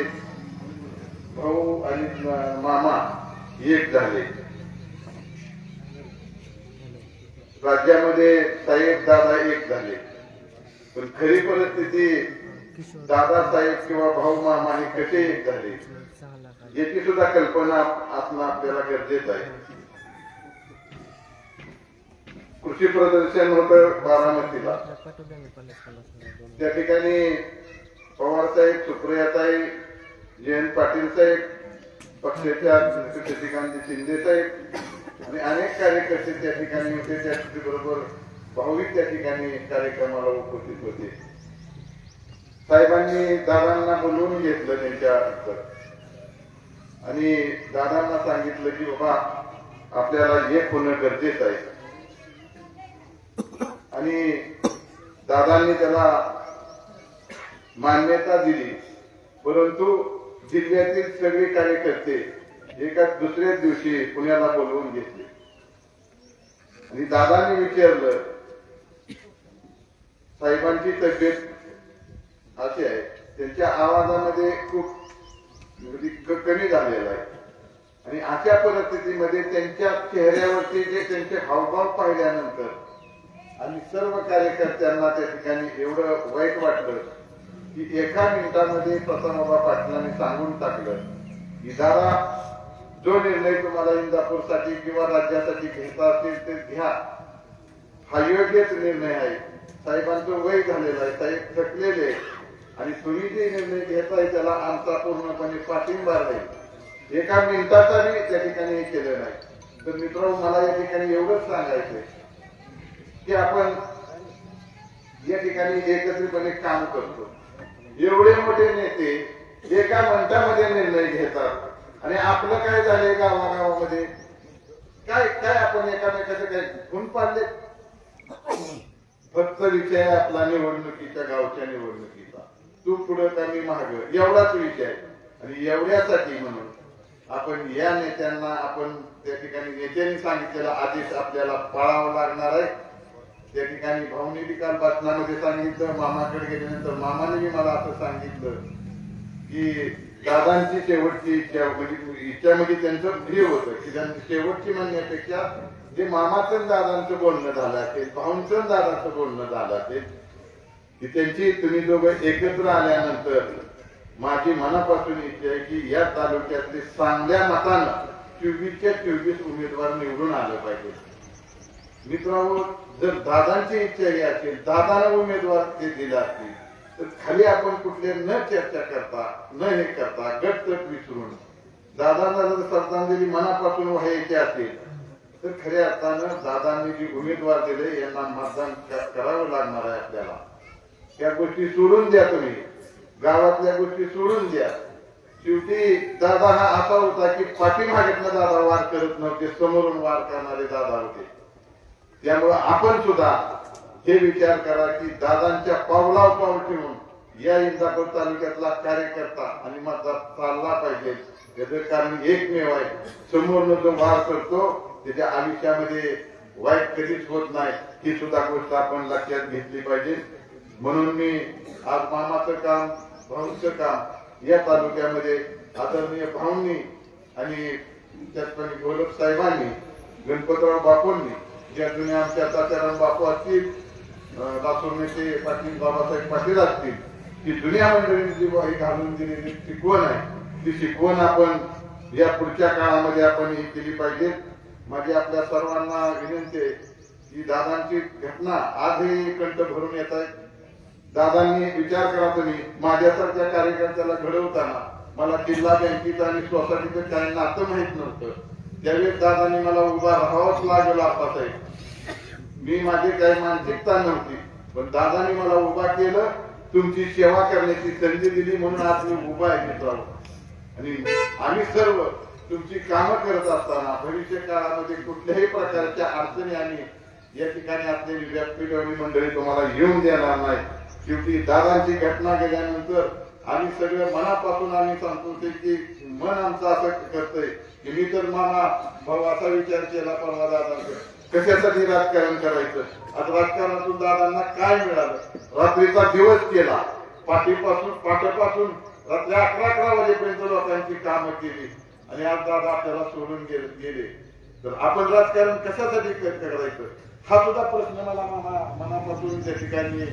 E: भाऊ आणि मामा एक झाले, राज्यामध्ये साहेब दादा एक झाले, पण खरी परिस्थिती दादा साहेब किंवा भाऊ मामा हे कसे एक झाले याची सुद्धा कल्पना असणं आपल्याला गरजेचं आहे. कृषी प्रदर्शन होतं बारामतीला, त्या ठिकाणी पवार साहेब, सुप्रियाताई, जयंत पाटील साहेब, पक्षाच्या शशिकांत शिंदे साहेब आणि अनेक कार्यकर्ते त्या ठिकाणी होते. त्याबरोबर भाऊही त्या ठिकाणी कार्यक्रमाला उपस्थित होते. साहेबांनी दादांना बोलवून घेतलं त्यांच्या आणि दादांना सांगितलं की बाबा आपल्याला एक होणं गरजेचं आहे. आणि दादांनी त्याला मान्यता दिली, परंतु जिल्ह्यातील सगळे कार्यकर्ते एकाच दुसऱ्याच दिवशी पुण्याला बोलवून घेतले आणि दादांनी विचारलं, साहेबांची तब्येत अशी आहे, त्यांच्या आवाजामध्ये खूप कमी झालेला आहे आणि अशा परिस्थितीमध्ये त्यांच्या चेहऱ्यावरती जे त्यांचे हावभाव पाहिल्यानंतर आणि सर्व कार्यकर्त्यांना त्या ठिकाणी एवढं वाईट वाटलं की एका मिनिटामध्ये प्रसन्नबा पाटलांनी सांगून टाकलं की दादा, जो निर्णय तुम्हाला इंदापूरसाठी किंवा राज्यासाठी घ्यायचा असेल ते घ्या, हा योग्यच निर्णय आहे. साहेबांचं वय झालेलं आहे, साहेब थकलेले आणि तुम्ही जे निर्णय घेताय त्याला आमचा पूर्णपणे पाठिंबा राहील. एका मिनिटाचाही त्या ठिकाणी हे केलं नाही. तर मित्रांनो, मला या ठिकाणी एवढंच सांगायचंय की आपण या ठिकाणी एकत्रितपणे काम करतो. एवढे मोठे नेते एका मिनिटामध्ये निर्णय घेतात आणि आपलं काय झालंय गावागावामध्ये, काय काय आपण एकामेकाचं काय गुण पाडले. फक्त विषय आपला निवडणुकीच्या, गावच्या निवडणुकीचा, तू पुढं का मी माग, एवढाच विषय. आणि एवढ्यासाठी म्हणून आपण या नेत्यांना, आपण त्या ठिकाणी नेत्यांनी सांगितलेला आदेश आपल्याला पाळावा लागणार आहे. त्या ठिकाणी भाऊनी काल भाषणामध्ये सांगितलं, मामाकडे गेल्यानंतर मामाने मला असं सांगितलं की दादांची शेवटची इच्छा म्हणजे इच्छामध्ये त्यांचं हे होतं की त्यांची शेवटची म्हणण्यापेक्षा जे मामाचं आणि दादांचं बोलणं झालं असेल, भाऊंचं आणि दादांचं बोलणं झालं असेल की त्यांची तुम्ही दोघं एकत्र आल्यानंतर माझी मनापासून इच्छा आहे की या तालुक्यातले चांगल्या मतानं 24च्या 24 उमेदवार निवडून आले पाहिजे. मित्रांनो, जर दादांची इच्छा ही असेल, दादाला उमेदवार ते दिला असतील तर खाली आपण कुठले न चर्चा करता न हे करता गटतट विसरून दादांना जर श्रद्धांजली मनापासून व्हायची असेल तर खऱ्या अर्थानं दादांनी जे उमेदवार दिले यांना मतदान करावं लागणार आहे आपल्याला. त्या गोष्टी सोडून द्या, तुम्ही गावातल्या गोष्टी सोडून द्या. शेवटी दादा हा असा होता की पाठीमागेतनं दादा वार करत नव्हते, समोरून वार करणारे दादा होते. त्यामुळं आपण सुद्धा हे विचार करा की दादांच्या पावलावर पाऊल ठेवून या इंदापूर तालुक्यातला कार्यकर्ता आणि मतदार चालला पाहिजे. त्याचं कारण एकमेव आहे, समोरनं जो वार करतो त्याच्या आयुष्यामध्ये वाईट कधीच होत नाही, ही सुद्धा गोष्ट आपण लक्षात घेतली पाहिजे. म्हणून मी आज मामाचं काम, भाऊंचं काम या तालुक्यामध्ये आदरणीय भाऊंनी आणि त्याचप्रमाणे गोलप साहेबांनी, गणपतराव बापूंनी, ज्या जुन्या आमच्या तात्याराम बापू असतील, लासूर नेते पाटील बाबासाहेब पाटील असतील, ही जुन्या मंडळींनी जी घालून दिलेली शिकवण आहे ती शिकवण आपण या पुढच्या काळामध्ये आपण ही केली पाहिजे. माझी आपल्या सर्वांना विनंती आहे की दादांची घटना आजही कंठ भरून येत आहे. दादांनी विचार करा, तुम्ही माझ्यासारख्या कार्यकर्त्याला घडवताना मला जिल्हा बँकेचं आणि सोसायटीचं काही नातं माहित नव्हतं. त्यावेळेस दादांनी मला उभा राहावंच लागलं. आताच मी माझी काही मानसिकता नव्हती, पण दादांनी मला उभा केलं, तुमची सेवा करण्याची संधी दिली, म्हणून आज मी उभा आहे मित्रांनो. आणि आम्ही सर्व तुमची कामं करत असताना भविष्य काळामध्ये कुठल्याही प्रकारच्या अडचणी आम्ही या ठिकाणी असलेली व्यासपीठ मंडळी तुम्हाला येऊन देणार नाही. शेवटी दादांची घटना गेल्यानंतर आम्ही सगळं मनापासून आम्ही सांगतो की मन आमचं असं करतंय की मी तर मामा भाऊ असा विचार केला परवा दादांचा, कशासाठी राजकारण करायचं. आज राजकारणातून दादांना काय मिळालं, रात्रीचा दिवस केला, पाठपासून रात्री 11 वाजेपर्यंत लोकांची कामं केली आणि आज दादा आपल्याला सोडून गेले. तर आपण राजकारण कशासाठी करायचं हा सुद्धा प्रश्न मला मनापासून त्या ठिकाणी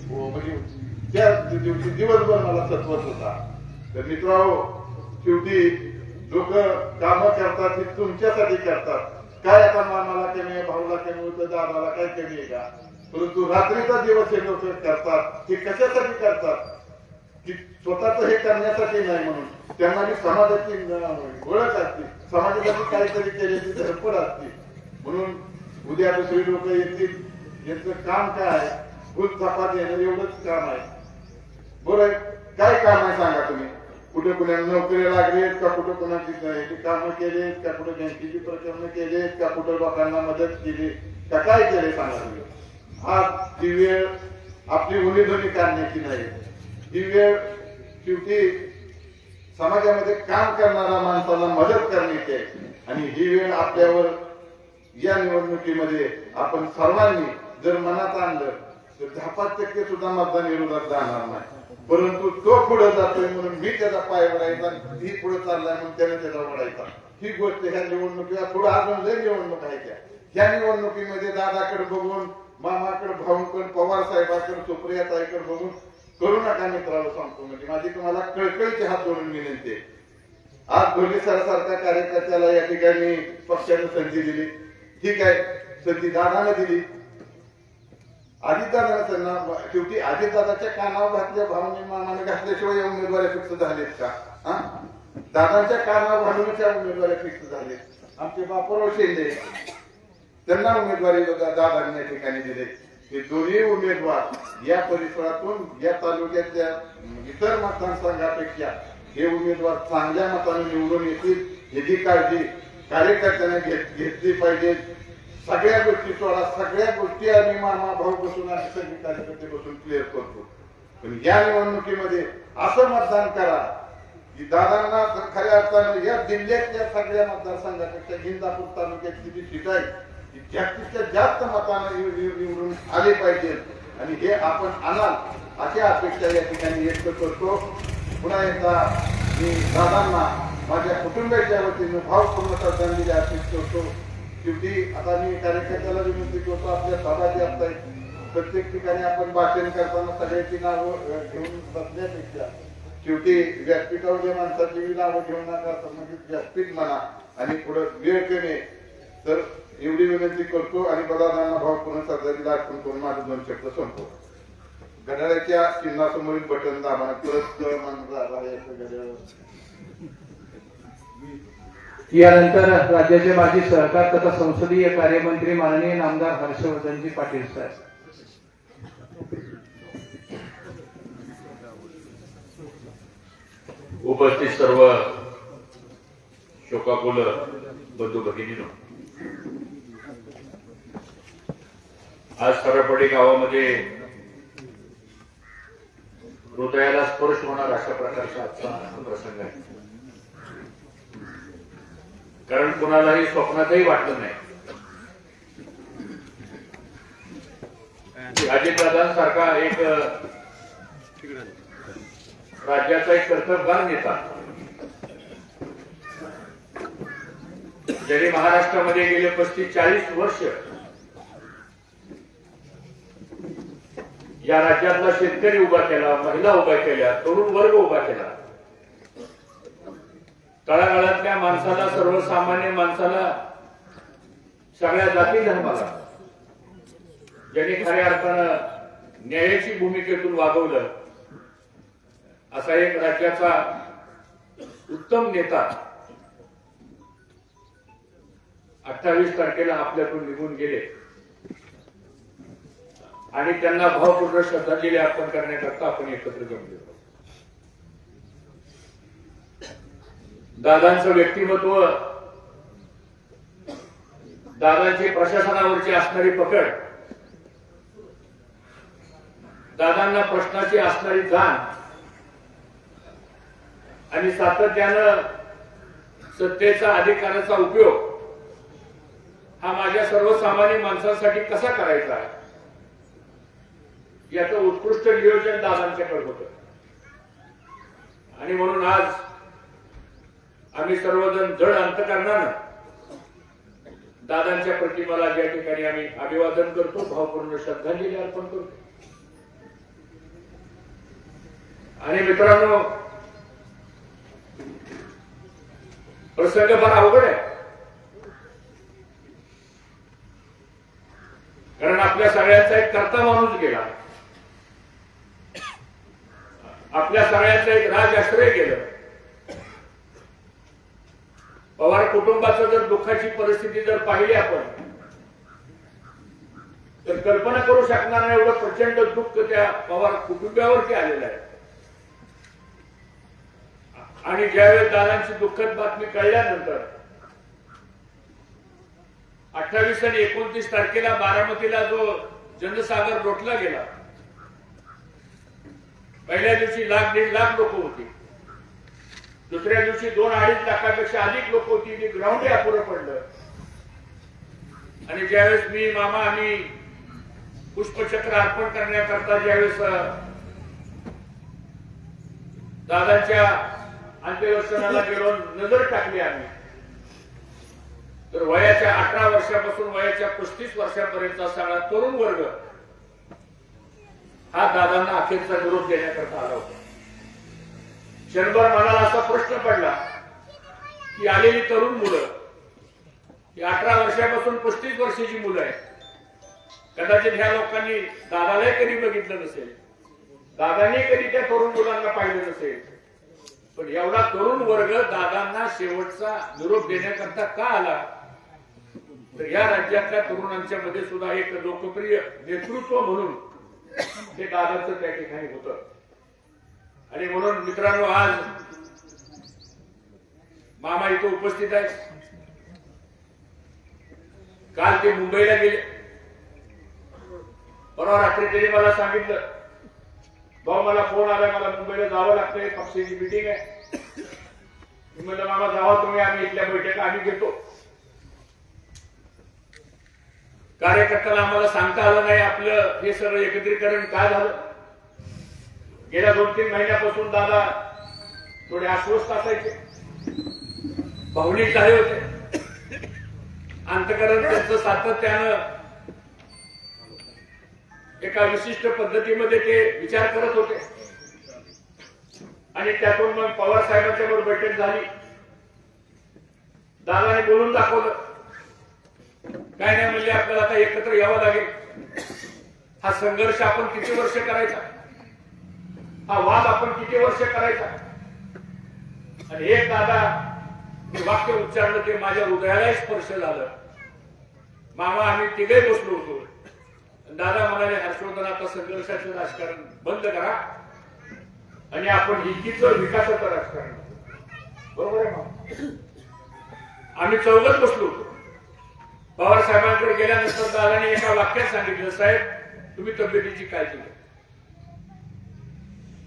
E: म्हणजे त्या दिवशी दिवसभर मला सत्वत होता. तर मित्रांनो, शेवटी लोक कामं करतात ती तुमच्यासाठी करतात. काय आता मामाला कमी आहे, भाऊला कमी होतं, दादाला काय कमी आहे का? परंतु रात्रीचा दिवस हे लोक करतात ते कशासाठी करतात की स्वतःच हे करण्यासाठी नाही, म्हणून त्यांना जी समाजाची ओळख असते, समाजासाठी काहीतरी केल्याची धडपड असते. म्हणून उद्या दुसरी लोक येतील, यांचं काम काय आहे, भूत चपात येणं एवढंच काम आहे. बरं, काय काम आहे सांगा तुम्ही? कुठे कुणाला नोकरी लागलीत का, कुठे कुणाची कामं केलीत का, कुठे बँकेची प्रकरणं केलीत का, कुठे लोकांना मदत केली का, काय केले सांगा तुम्ही? आज ही वेळ आपली उणीधुणी काढण्याची नाही, ही वेळ शेवटी समाजामध्ये काम करणाऱ्या माणसाला मदत करण्याची आहे. आणि ही वेळ आपल्यावर या निवडणुकीमध्ये आपण सर्वांनी जर मनात आणलं तर 10% सुद्धा मतदान विरोधात जाणार नाही. परंतु तो पुढे जातोय म्हणून मी त्याचा पाय वडायचा, ही पुढे चाललाय म्हणून त्याने त्याचा वडायचा. ही गोष्ट ह्या निवडणुकीला पुढे अजून लय निवडणूक आहे. ह्या निवडणुकीमध्ये दादाकडे बघून, मामाकडे, भाऊंकडे, पवार साहेबांकडे, सुप्रिया ताईकडे बघून करू नका मित्रांनो. सांगतो म्हणजे माझी तुम्हाला कळकळीची हात जोडून विनंती आहे. आज भोले सरासारख्या कार्यकर्त्याला या ठिकाणी पक्षाने संधी दिली, ठीक आहे, संधी दादाने दिली. अजितदादांना शेवटी अजितदादाच्या कानावर घातल्या, भाऊने मामाने घातल्याशिवाय उमेदवारी फिक्स झालेत का? दादांच्या कानावर घालूनच्या उमेदवारी फिक्स झालेत. आमचे बापूराव शेंडे त्यांना उमेदवारी दादांनी या ठिकाणी दिले. हे दोन्ही उमेदवार या परिसरातून, या तालुक्यातल्या इतर मतदारसंघापेक्षा हे उमेदवार चांगल्या मताने निवडून येतील याची काळजी कार्यकर्त्यांना घेतली पाहिजे. सगळ्या गोष्टी सोडा, सगळ्या गोष्टी आम्ही मामा भाऊ बसून आणि सगळे कार्यकर्ते बसून क्लिअर करतो. पण या निवडणुकीमध्ये असं मतदान करा की दादांना खऱ्या अर्थाने या जिल्ह्यातल्या सगळ्या मतदारसंघापेक्षा इंदापूर तालुक्यातली जी सीट आहे ती जास्तीत जास्त मताने निवडून आले पाहिजे आणि हे आपण आणाल अशी अपेक्षा या ठिकाणी व्यक्त करतो. पुन्हा एकदा मी दादांना माझ्या कुटुंबियाच्या वतीनं भावपूर्ण श्रद्धांजली अर्पित करतो. शेवटी आता मी कार्यकर्त्याला विनंती करतो, आपल्या सभा जी असतात प्रत्येक ठिकाणी आपण भाषण करताना सगळ्याची नावं घेऊन बसण्यापेक्षा शेवटी व्यासपीठावर जे माणसाची नावं घेऊन नका संबंधित व्यासपीठ म्हणा आणि पुढे वेळ कमी. तर एवढी विनंती करतो आणि बदादांना भावपूर्ण श्रद्धांजली अर्पण करून माझे 2 शब्द संपवतो. घड्याळाच्या चिन्हासमोरील बटन दाबा. परत
B: यानंतर राज्याचे माजी सहकार तथा संसदीय कार्यमंत्री माननीय नामदार हर्षवर्धनजी पाटील साहेब.
H: उपस्थित सर्व शोकाकुल बंधू भगिनींनो, आज सरपडी गावामध्ये हृदयाला स्पर्श होणार अशा प्रकारचा आजचा प्रसंग आहे. कारण कुणालाही स्वप्नातही वाटलं नाही की अजितदादांसारखा एक राज्याचा एक कर्तबगार नेता ज्यांनी महाराष्ट्रामध्ये गेले 35-40 वर्ष या राज्यातला शेतकरी उभा केला, महिला उभा केल्या, तरुण वर्ग उभा केला, तळागाळातल्या माणसाला, सर्वसामान्य माणसाला, सगळ्या जाती धर्माला ज्यांनी खऱ्या अर्थानं न्यायाची भूमिकेतून वागवलं असा एक राज्याचा उत्तम नेता 28 तारखेला आपल्यातून निघून गेले आणि त्यांना भावपूर्ण श्रद्धांजली अर्पण करण्याकरता आपण एकत्र जमलो. दादांचं व्यक्तिमत्व, दादांची प्रशासनावरची असणारी पकड, दादांना प्रश्नाची असणारी जाण आणि सातत्यानं सत्तेचा अधिकाराचा उपयोग हा माझ्या सर्वसामान्य माणसांसाठी कसा करायचा याचं उत्कृष्ट नियोजन दादांच्याकडे होतं. आणि म्हणून आज आम्ही सर्वजण जड अंतकरणानं दादांच्या प्रतिमेला ज्या ठिकाणी आम्ही अभिवादन करतो, भावपूर्ण श्रद्धांजली अर्पण करतो. आणि मित्रांनो, प्रसंग फार अवघड आहे. कारण आपल्या सगळ्यांचा एक कर्ता माणूस गेला, आपल्या सगळ्यांचं एक राजाश्रय गेलं. पवार कुटुंबाचं जर दुःखाची परिस्थिती जर पाहिली आपण तर कल्पना करू शकणार नाही एवढं प्रचंड दुःख त्या पवार कुटुंबावरती आलेलं आहे. आणि ज्यावेळेस दादांची दुःखद बातमी कळल्यानंतर 28 आणि 29 तारखेला बारामतीला जो जनसागर लोटला गेला, पहिल्या दिवशी 1-1.5 लाख लोक होती, दुसऱ्या दिवशी 2-2.5 लाखापेक्षा अधिक लोक होती. ते ग्राउंड अपुरं पडलं. आणि ज्यावेळेस मी मामा आम्ही पुष्पचक्र अर्पण करण्याकरता ज्यावेळेस दादांच्या अंत्यदर्शनाला गेलो, नजर टाकली आम्ही, तर वयाच्या 18 वर्षापासून वयाच्या 35 वर्षापर्यंतचा सगळा तरुण वर्ग हा दादांना अखेरचा निरोप देण्याकरता आला होता. क्षणभर मनाला असा प्रश्न पडला की आलेली तरुण मुलं, ही 18 वर्षापासून 35 वर्षाची मुलं आहेत. कदाचित ह्या लोकांनी दादालाही कधी बघितलं नसेल, दादांनी कधी त्या तरुण मुलांना पाहिलं नसेल, पण एवढा तरुण वर्ग दादांना शेवटचा निरोप देण्याकरता का आला? तर या राज्यातल्या तरुणांच्या मध्ये सुद्धा एक लोकप्रिय नेतृत्व म्हणून ते दादाचं त्या ठिकाणी होतं. आणि म्हणून मित्रांनो, आज मामा इथं उपस्थित आहेत. काल ते मुंबईला गेले. परवा रात्री त्यांनी मला सांगितलं, भाऊ मला फोन आला, मला मुंबईला जावं लागतंय, पक्षाची मीटिंग आहे. मी म्हणलं मामा जावा तुम्ही, आम्ही इथल्या बैठका आम्ही घेतो. कार्यकर्त्याला आम्हाला सांगता आलं नाही आपलं हे सगळं एकत्रीकरण काय झालं. गेल्या 2-3 महिन्यापासून दादा थोडे अस्वस्थ असायचे, भावनिक झाले होते. अंतकरण त्यांचं सातत्यानं एका विशिष्ट पद्धतीमध्ये ते विचार करत होते. आणि त्यातून मग पवार साहेबांच्या बरोबर बैठक झाली. दादाने बोलून दाखवलं, काय नाही म्हणले, आपल्याला आता एकत्र यावं लागेल. हा संघर्ष आपण किती वर्ष करायचा, हा वाद आपण किती वर्ष करायचा. आणि एक दादा वाक्य उच्चारलं ते माझ्या हृदयालाही स्पर्श झालं. मामा आम्ही तिघे बसलो होतो. दादा म्हणाले, हर्षवर्धन आता संघर्षाचं राजकारण बंद करा आणि आपण हिंदीचं विकासाचं राजकारण. बरोबर आहे मामा. आम्ही चौघच बसलो होतो. पवार साहेबांकडे गेल्यानंतर दादाने एका वाक्यात सांगितलं, साहेब तुम्ही तब्येतीची काळजी घ्या,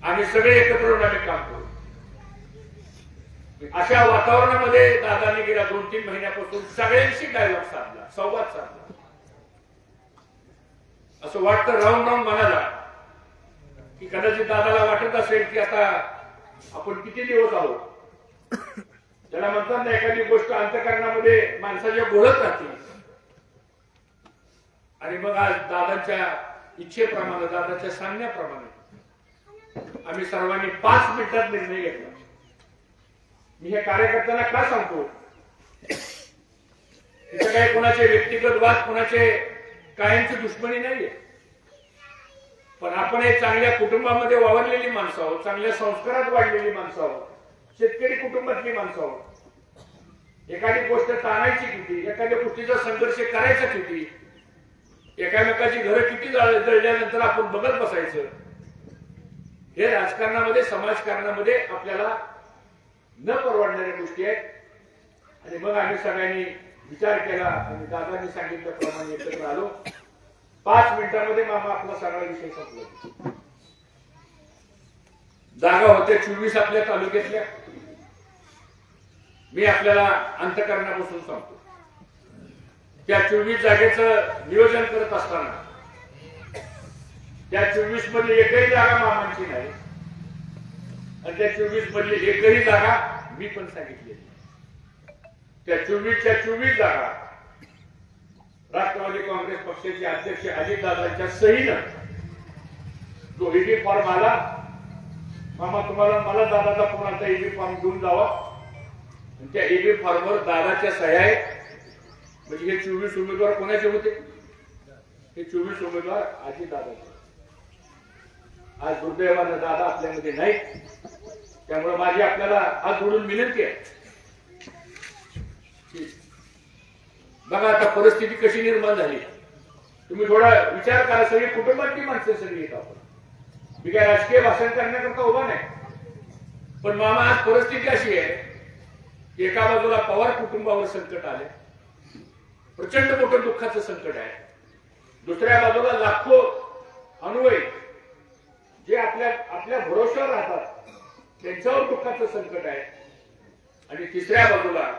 H: आम्ही सगळे एकत्र येऊन आम्ही काम करू. अशा वातावरणामध्ये दादाने गेल्या 2-3 महिन्यापासून सगळ्यांशी डायलॉग साधला, संवाद साधला. असं वाटतं राहून राहून म्हणाला की कदाचित दादाला वाटत असेल की आता आपण किती दिवस आहोत. त्याला म्हणतात ना, एखादी गोष्ट अंतःकरणामध्ये माणसाच्या घोळत राहते. आणि मग आज दादाच्या इच्छेप्रमाणे, दादाच्या सांगण्याप्रमाणे आम्ही सर्वांनी 5 मिनिटात निर्णय घेतला. मी हे कार्यकर्त्यांना का सांगतो, तिथे काही कोणाचे व्यक्तिगत वाद, कोणाचे कायमची दुश्मनी नाहीये. पण आपण एक चांगल्या कुटुंबामध्ये वावरलेली माणसं आहोत, चांगल्या संस्कारात वाढलेली माणसं आहोत, शेतकरी कुटुंबातली माणसं आहोत. एखादी गोष्ट ताणायची किती, एखाद्या गोष्टीचा संघर्ष करायचा किती, एकामेकाची घरं किती जळल्यानंतर आपण बघत बसायचं. हे राजकारणामध्ये, समाजकारणामध्ये आपल्याला न परवडणाऱ्या गोष्टी आहेत. आणि मग आम्ही सगळ्यांनी विचार केला आणि दादांनी सांगितल्याप्रमाणे एकत्र आलो. 5 मिनिटांमध्ये मामा आपला सगळा विषय संपला. जागा होत्या 24 आपल्या तालुक्यातल्या. मी आपल्याला अंतःकरणापासून सांगतो, त्या 24 जागेचं नियोजन करत असताना त्या 24 मधली एकही जागा मामांची नाही आणि त्या 24 मधली एकही जागा मी पण सांगितली. त्या 24च्या 24 जागा राष्ट्रवादी काँग्रेस पक्षाचे अध्यक्ष अजितदादांच्या सहीनं जो ईबी फॉर्म आला, मामा तुम्हाला मला दादाचा फोन आता ईबी फॉर्म घेऊन जावा. त्या ईबी फॉर्मवर दादाच्या सह्या आहेत. म्हणजे हे 24 उमेदवार कोणाचे होते, हे 24 उमेदवार अजितदादाचे. आज दुर्दैवानं दादा आपल्यामध्ये नाही. त्यामुळे माझी आपल्याला हात जोडून विनंती आहे, बघा आता परिस्थिती कशी निर्माण झाली. तुम्ही थोडा विचार करा. सगळी कुटुंबातली माणसं सगळी येत आपण. मी काय राजकीय भाषण करण्याकरता उभा नाही. पण मामा आज परिस्थिती अशी आहे की एका बाजूला पवार कुटुंबावर संकट आले, प्रचंड मोठं दुःखाचं संकट आहे. दुसऱ्या बाजूला लाखो अनुयायी जे आपल्या भरोश्यावर राहतात त्यांच्यावर दुःखाचं संकट आहे. आणि तिसऱ्या बाजूला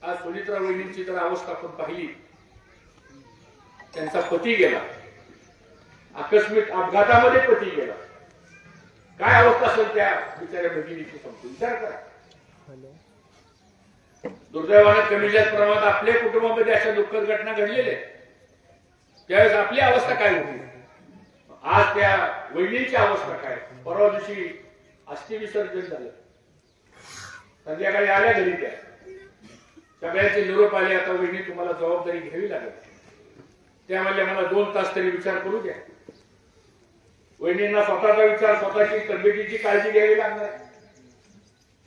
H: आज सुनित्रा वहिनींची जर अवस्था आपण पाहिली, त्यांचा पती गेला, आकस्मिक अपघातामध्ये पती गेला. काय अवस्था असेल त्या बिचाऱ्या भगिनीची, समजून विचार करा. दुर्दैवाने कमी जास्त प्रमाणात आपल्या कुटुंबामध्ये अशा दुःखद घटना घडलेल्या आहेत. त्यावेळेस आपली अवस्था काय होती, आज त्या वहिनींची अवस्था काय. परवा दिवशी अस्थि विसर्जन झालं, संध्याकाळी आल्या घरी, त्या सगळ्यांचे निरोप आले. आता वहिनी तुम्हाला जबाबदारी घ्यावी लागेल. त्या म्हणल्या मला 2 तास तरी विचार करू द्या. वहिनींना स्वतःचा विचार, स्वतःची तब्येतीची काळजी घ्यावी लागणार.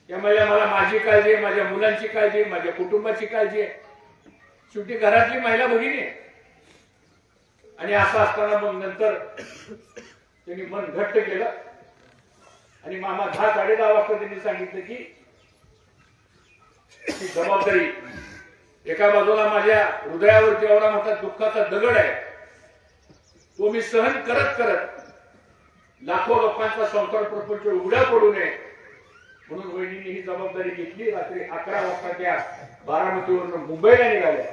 H: त्या म्हणल्या मला माझी काळजी आहे, माझ्या मुलांची काळजी आहे, माझ्या कुटुंबाची काळजी आहे. शेवटी घरातली महिला भगिनी आहे. आणि असं असताना मग नंतर त्यांनी मन घट्ट केलं आणि मामा 10-10:30 वाजता त्यांनी सांगितलं की ती जबाबदारी, एका बाजूला माझ्या हृदयावरती एवढा मोठा दुःखाचा दगड आहे, तो मी सहन करत करत लाखो लोकांचा संसार प्रपंच उघड्या पडू नये म्हणून वहिनींनी ही जबाबदारी घेतली. रात्री 11 वाजता त्या बारामतीवरून मुंबईला निघाल्या.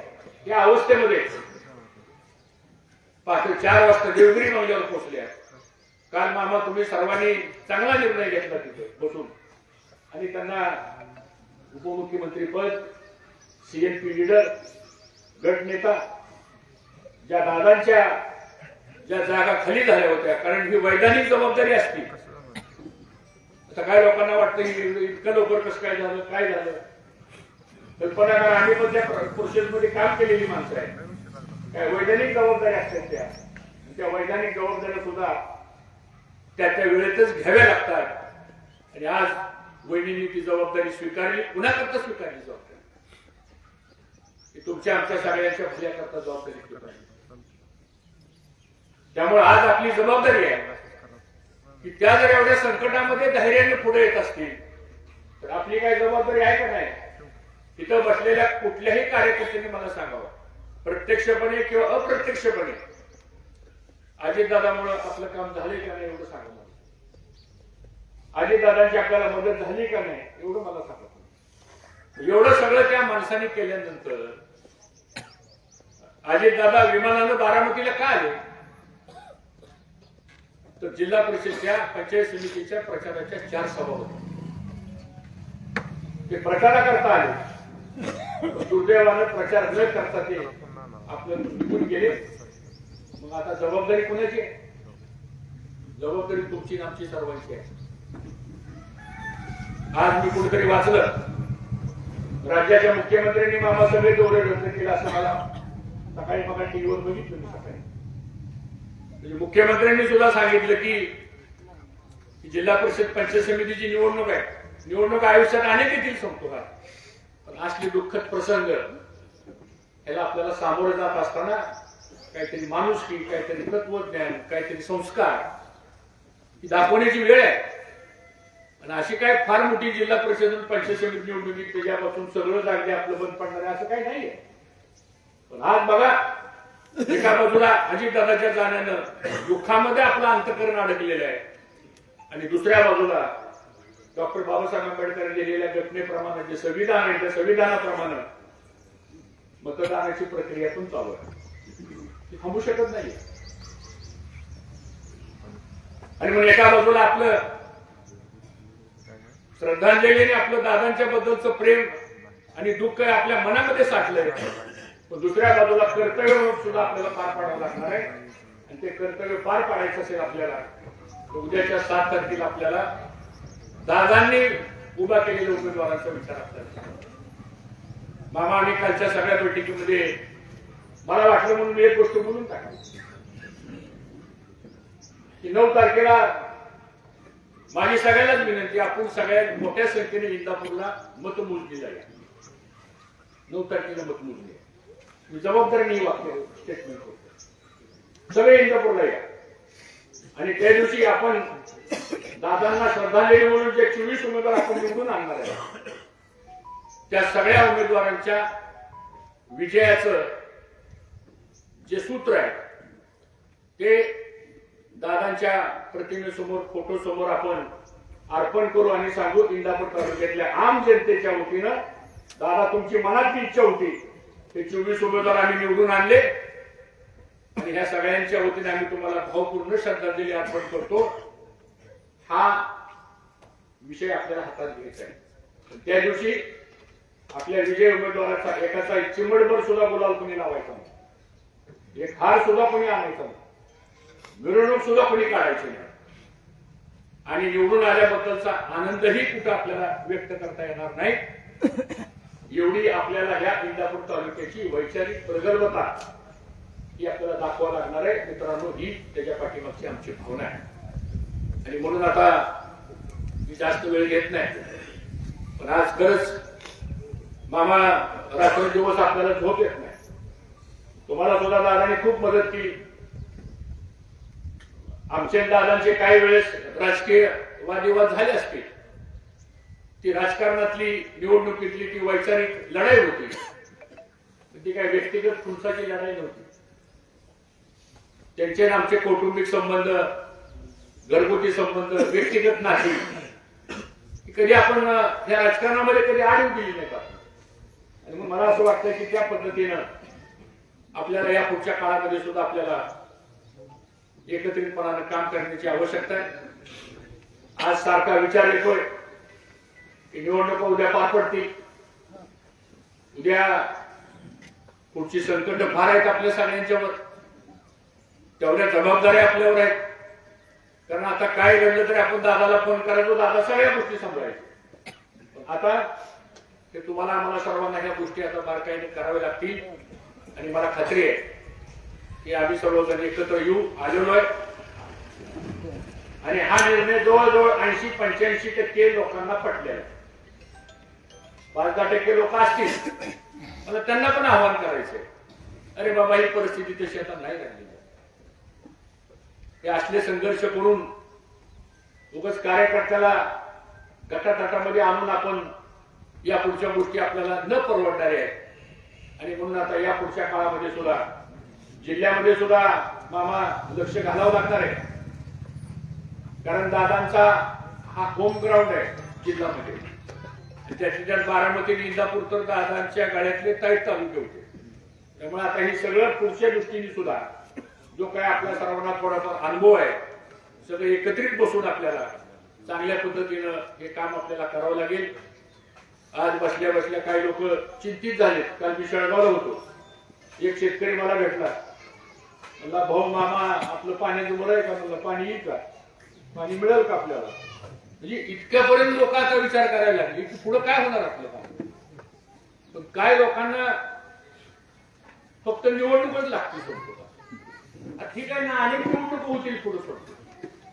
H: या अवस्थेमध्ये पहाटे 4 वाजता देवगिरी मंगल्यावर पोहोचल्या. काल मामा तुम्ही सर्वांनी चांगला निर्णय घेतला तिथे बसून आणि त्यांना उपमुख्यमंत्रीपद, CNP लीडर, गटनेता, ज्या दादांच्या ज्या जागा खाली झाल्या होत्या, कारण ही वैधानिक जबाबदारी असती. आता काय लोकांना वाटतं की इतकं लवकर कसं काय झालं, काय झालं. कल्पना करा, आम्ही पण त्या प्रोसेसमध्ये काम केलेली माणसं आहे. काय वैधानिक जबाबदारी असतात त्या वैधानिक जबाबदाऱ्या सुद्धा त्या वेळेतच घ्याव्या लागतात. आणि आज वहिनींनी ती जबाबदारी स्वीकारली, पुन्हा करता स्वीकारली जबाबदारी. तुमच्या आमच्या सगळ्यांच्या भल्याकरता जबाबदारी स्वीकारली. त्यामुळे आज आपली जबाबदारी आहे की त्या जर एवढ्या संकटामध्ये धैर्याने पुढे येत असतील तर आपली काय जबाबदारी आहे का नाही. तिथं बसलेल्या कुठल्याही कार्यकर्त्यांनी मला सांगावं, प्रत्यक्षपणे किंवा अप्रत्यक्षपणे, अजितदादामुळे आपलं काम झाले का नाही एवढं सांगा मला. अजितदादांची आपल्याला मदत झाली का नाही एवढं मला सांगा. एवढं सगळं त्या माणसाने केल्यानंतर अजितदादा विमानानं बारामतीला का आले, तर जिल्हा परिषदच्या पंचायत समितीच्या प्रचाराच्या 4 सभा होत्या. ते प्रचाराकरता आले, दुर्दैवानं प्रचार न करता ते आपलं निघून गेले. मग आता जबाबदारी कोणाची आहे? जबाबदारी तुमची आणि आमची सर्वांची आहे. आज मी कुठेतरी वाचलं, राज्याच्या मुख्यमंत्र्यांनी मामा सगळे दौरे रद्द केले असं मला सकाळी मग टीव्हीवर बघितलं मी सकाळी. म्हणजे मुख्यमंत्र्यांनी सुद्धा सांगितलं की जिल्हा परिषद पंचायत समितीची निवडणूक आहे, निवडणूक आयुष्यात अनेक येतील संपतो, पण असले दुःखद प्रसंग याला आपल्याला सामोरं जात असताना काहीतरी माणुसकी, काहीतरी तत्वज्ञान, काहीतरी संस्कार ही दाखवण्याची वेळ आहे. आणि अशी काय फार मोठी जिल्हा परिषद पंचायत समिती निवडणुकीत त्याच्यापासून सगळं जागे आपलं बंद पडणार आहे असं काही नाहीये. पण आज बघा, एका बाजूला अजितदादाच्या जाण्यानं दुःखामध्ये आपलं अंतकरण अडकलेलं आहे आणि दुसऱ्या बाजूला डॉक्टर बाबासाहेब आंबेडकर लिहिलेल्या घटनेप्रमाणे जे संविधान आहे त्या संविधानाप्रमाणे मतदानाची प्रक्रिया पण चालू आहे, ती थांबू शकत नाही. आणि मग एका बाजूला आपलं श्रद्धांजलीने आपलं दादांच्या बद्दलचं प्रेम आणि दुःख आपल्या मनामध्ये साठलंय, पण दुसऱ्या बाजूला कर्तव्य सुद्धा आपल्याला पार पाडावं लागणार आहे. आणि ते कर्तव्य पार पाडायचं असेल आपल्याला तर उद्याच्या 7 तारखेला आपल्याला दादांनी उभा केलेल्या उमेदवारांचा विचार आपल्याला. मामा आणि कालच्या सगळ्या बैठकीमध्ये मला वाटलं म्हणून मी एक गोष्ट बोलून टाकली की 9 तारखेला माझी सगळ्यांनाच विनंती, आपण सगळ्यात मोठ्या संख्येने इंदापूरला मतमोजणी जाईल. 9 तारखेला मतमोजणी मी जबाबदारीने वाक्य स्टेटमेंट करतो, सगळे इंदापूरला या. आणि त्या दिवशी आपण दादांना श्रद्धांजली म्हणून जे 24 उमेदवार आपण निवडून आणणार आहे त्या सगळ्या उमेदवारांच्या विजयाचं जे सूत्र आहे ते दादांच्या प्रतिमेसमोर, फोटो समोर आपण अर्पण करू आणि सांगू, इंदापूर तालुक्यातल्या आम जनतेच्या वतीनं दादा तुमची मनातली इच्छा होती ते 24 उमेदवार आम्ही निवडून आणले आणि ह्या सगळ्यांच्या वतीने आम्ही तुम्हाला भावपूर्ण श्रद्धांजली अर्पण करतो. हा विषय आपल्याला हातात घ्यायचा आहे. त्या दिवशी आपल्या विजय उमेदवाराचा एकाचा चिमडभर सुद्धा गुलाल कोणी लावायचा नाही, एक हार सुद्धा कोणी आणायचा नाही, मिरवणूक सुद्धा कोणी काढायची नाही. आणि निवडून आल्याबद्दलचा आनंदही कुठं आपल्याला व्यक्त करता येणार नाही. एवढी आपल्याला या इंदापूर तालुक्याची वैचारिक प्रगल्भता ही आपल्याला दाखवावं लागणार आहे. मित्रांनो, ही त्याच्या पाठीमागची आमची भावना आहे. आणि म्हणून आता मी जास्त वेळ घेत नाही, पण आज खरंच मामा रात्रंदिवस आपल्याला झोप येत नाही. तुम्हाला सुद्धा दादाने खूप मदत केली. आमच्या दादांचे काही वेळेस राजकीय वादविवाद झाले असतील, ती राजकारणातली निवडणुकीतली ती वैचारिक लढाई होती, ती काही व्यक्तिगत खुंचाची लढाई नव्हती. त्यांचे आमचे कौटुंबिक संबंध, घरगुती संबंध, व्यक्तिगत नाती कधी आपण या राजकारणामध्ये कधी आडवी दिली नाही का. आणि मग मला असं वाटतं की त्या पद्धतीनं आपल्याला या पुढच्या काळामध्ये सुद्धा आपल्याला एकत्रितपणानं काम करण्याची आवश्यकता आहे. आज सारखा विचार येतोय की निवडणुका उद्या पार पडतील. उद्या पुढची संकट फार आहेत आपल्या सगळ्यांच्यावर. तेवढ्या जबाबदाऱ्या आपल्यावर आहेत. कारण आता काय घडलं तरी आपण दादाला फोन करायचो, दादा सगळ्या गोष्टी सांभाळायच्या. आता ते तुम्हाला आम्हाला सर्वांना ह्या गोष्टी आता बारकाईने कराव्या लागतील. आणि मला खात्री आहे की आम्ही सर्वजण एकत्र येऊ आलेलो आहे. आणि हा निर्णय जवळजवळ 80-85% लोकांना पटलेला आहे. 5-10% लोक असतील, मला त्यांना पण आवाहन करायचंय, अरे बाबा ही परिस्थिती तशी आता नाही राहिली. हे असले संघर्ष करून उगाच कार्यकर्त्याला गटातटामध्ये आणून आपण या पुढच्या गोष्टी आपल्याला न परवडणाऱ्या आहेत. आणि म्हणून आता या पुढच्या काळामध्ये सुद्धा जिल्ह्यामध्ये सुद्धा मामा लक्ष घालावं लागणार आहे. कारण दादांचा हा होम ग्राउंड आहे जिल्ह्यामध्ये. त्याच्या बारामती इंदापूर तर दादांच्या गाड्यातले ताईट तालुके होते. त्यामुळे आता हे सगळं पुढच्या दृष्टीने सुद्धा जो काय आपल्या सर्वांना थोडाफार अनुभव आहे, सगळं एकत्रित बसून आपल्याला चांगल्या पद्धतीनं हे काम आपल्याला करावं लागेल. आज बसल्या बसल्या काही लोक चिंतित झालेत. काल मी शेळगावला होतो, एक शेतकरी मला भेटला, म्हणला भाऊ मामा आपलं पाण्याचं बरं आहे का? म्हणलं पाणी येईल का, पाणी मिळेल का आपल्याला? म्हणजे इतक्यापर्यंत लोक आता विचार करायला लागले की पुढे काय होणार आपलं काम. पण काय लोकांना फक्त निवडणूकच लागतील सोडतो. ठीक आहे ना, अनेक निवडणूक होतील पुढे सोडतो.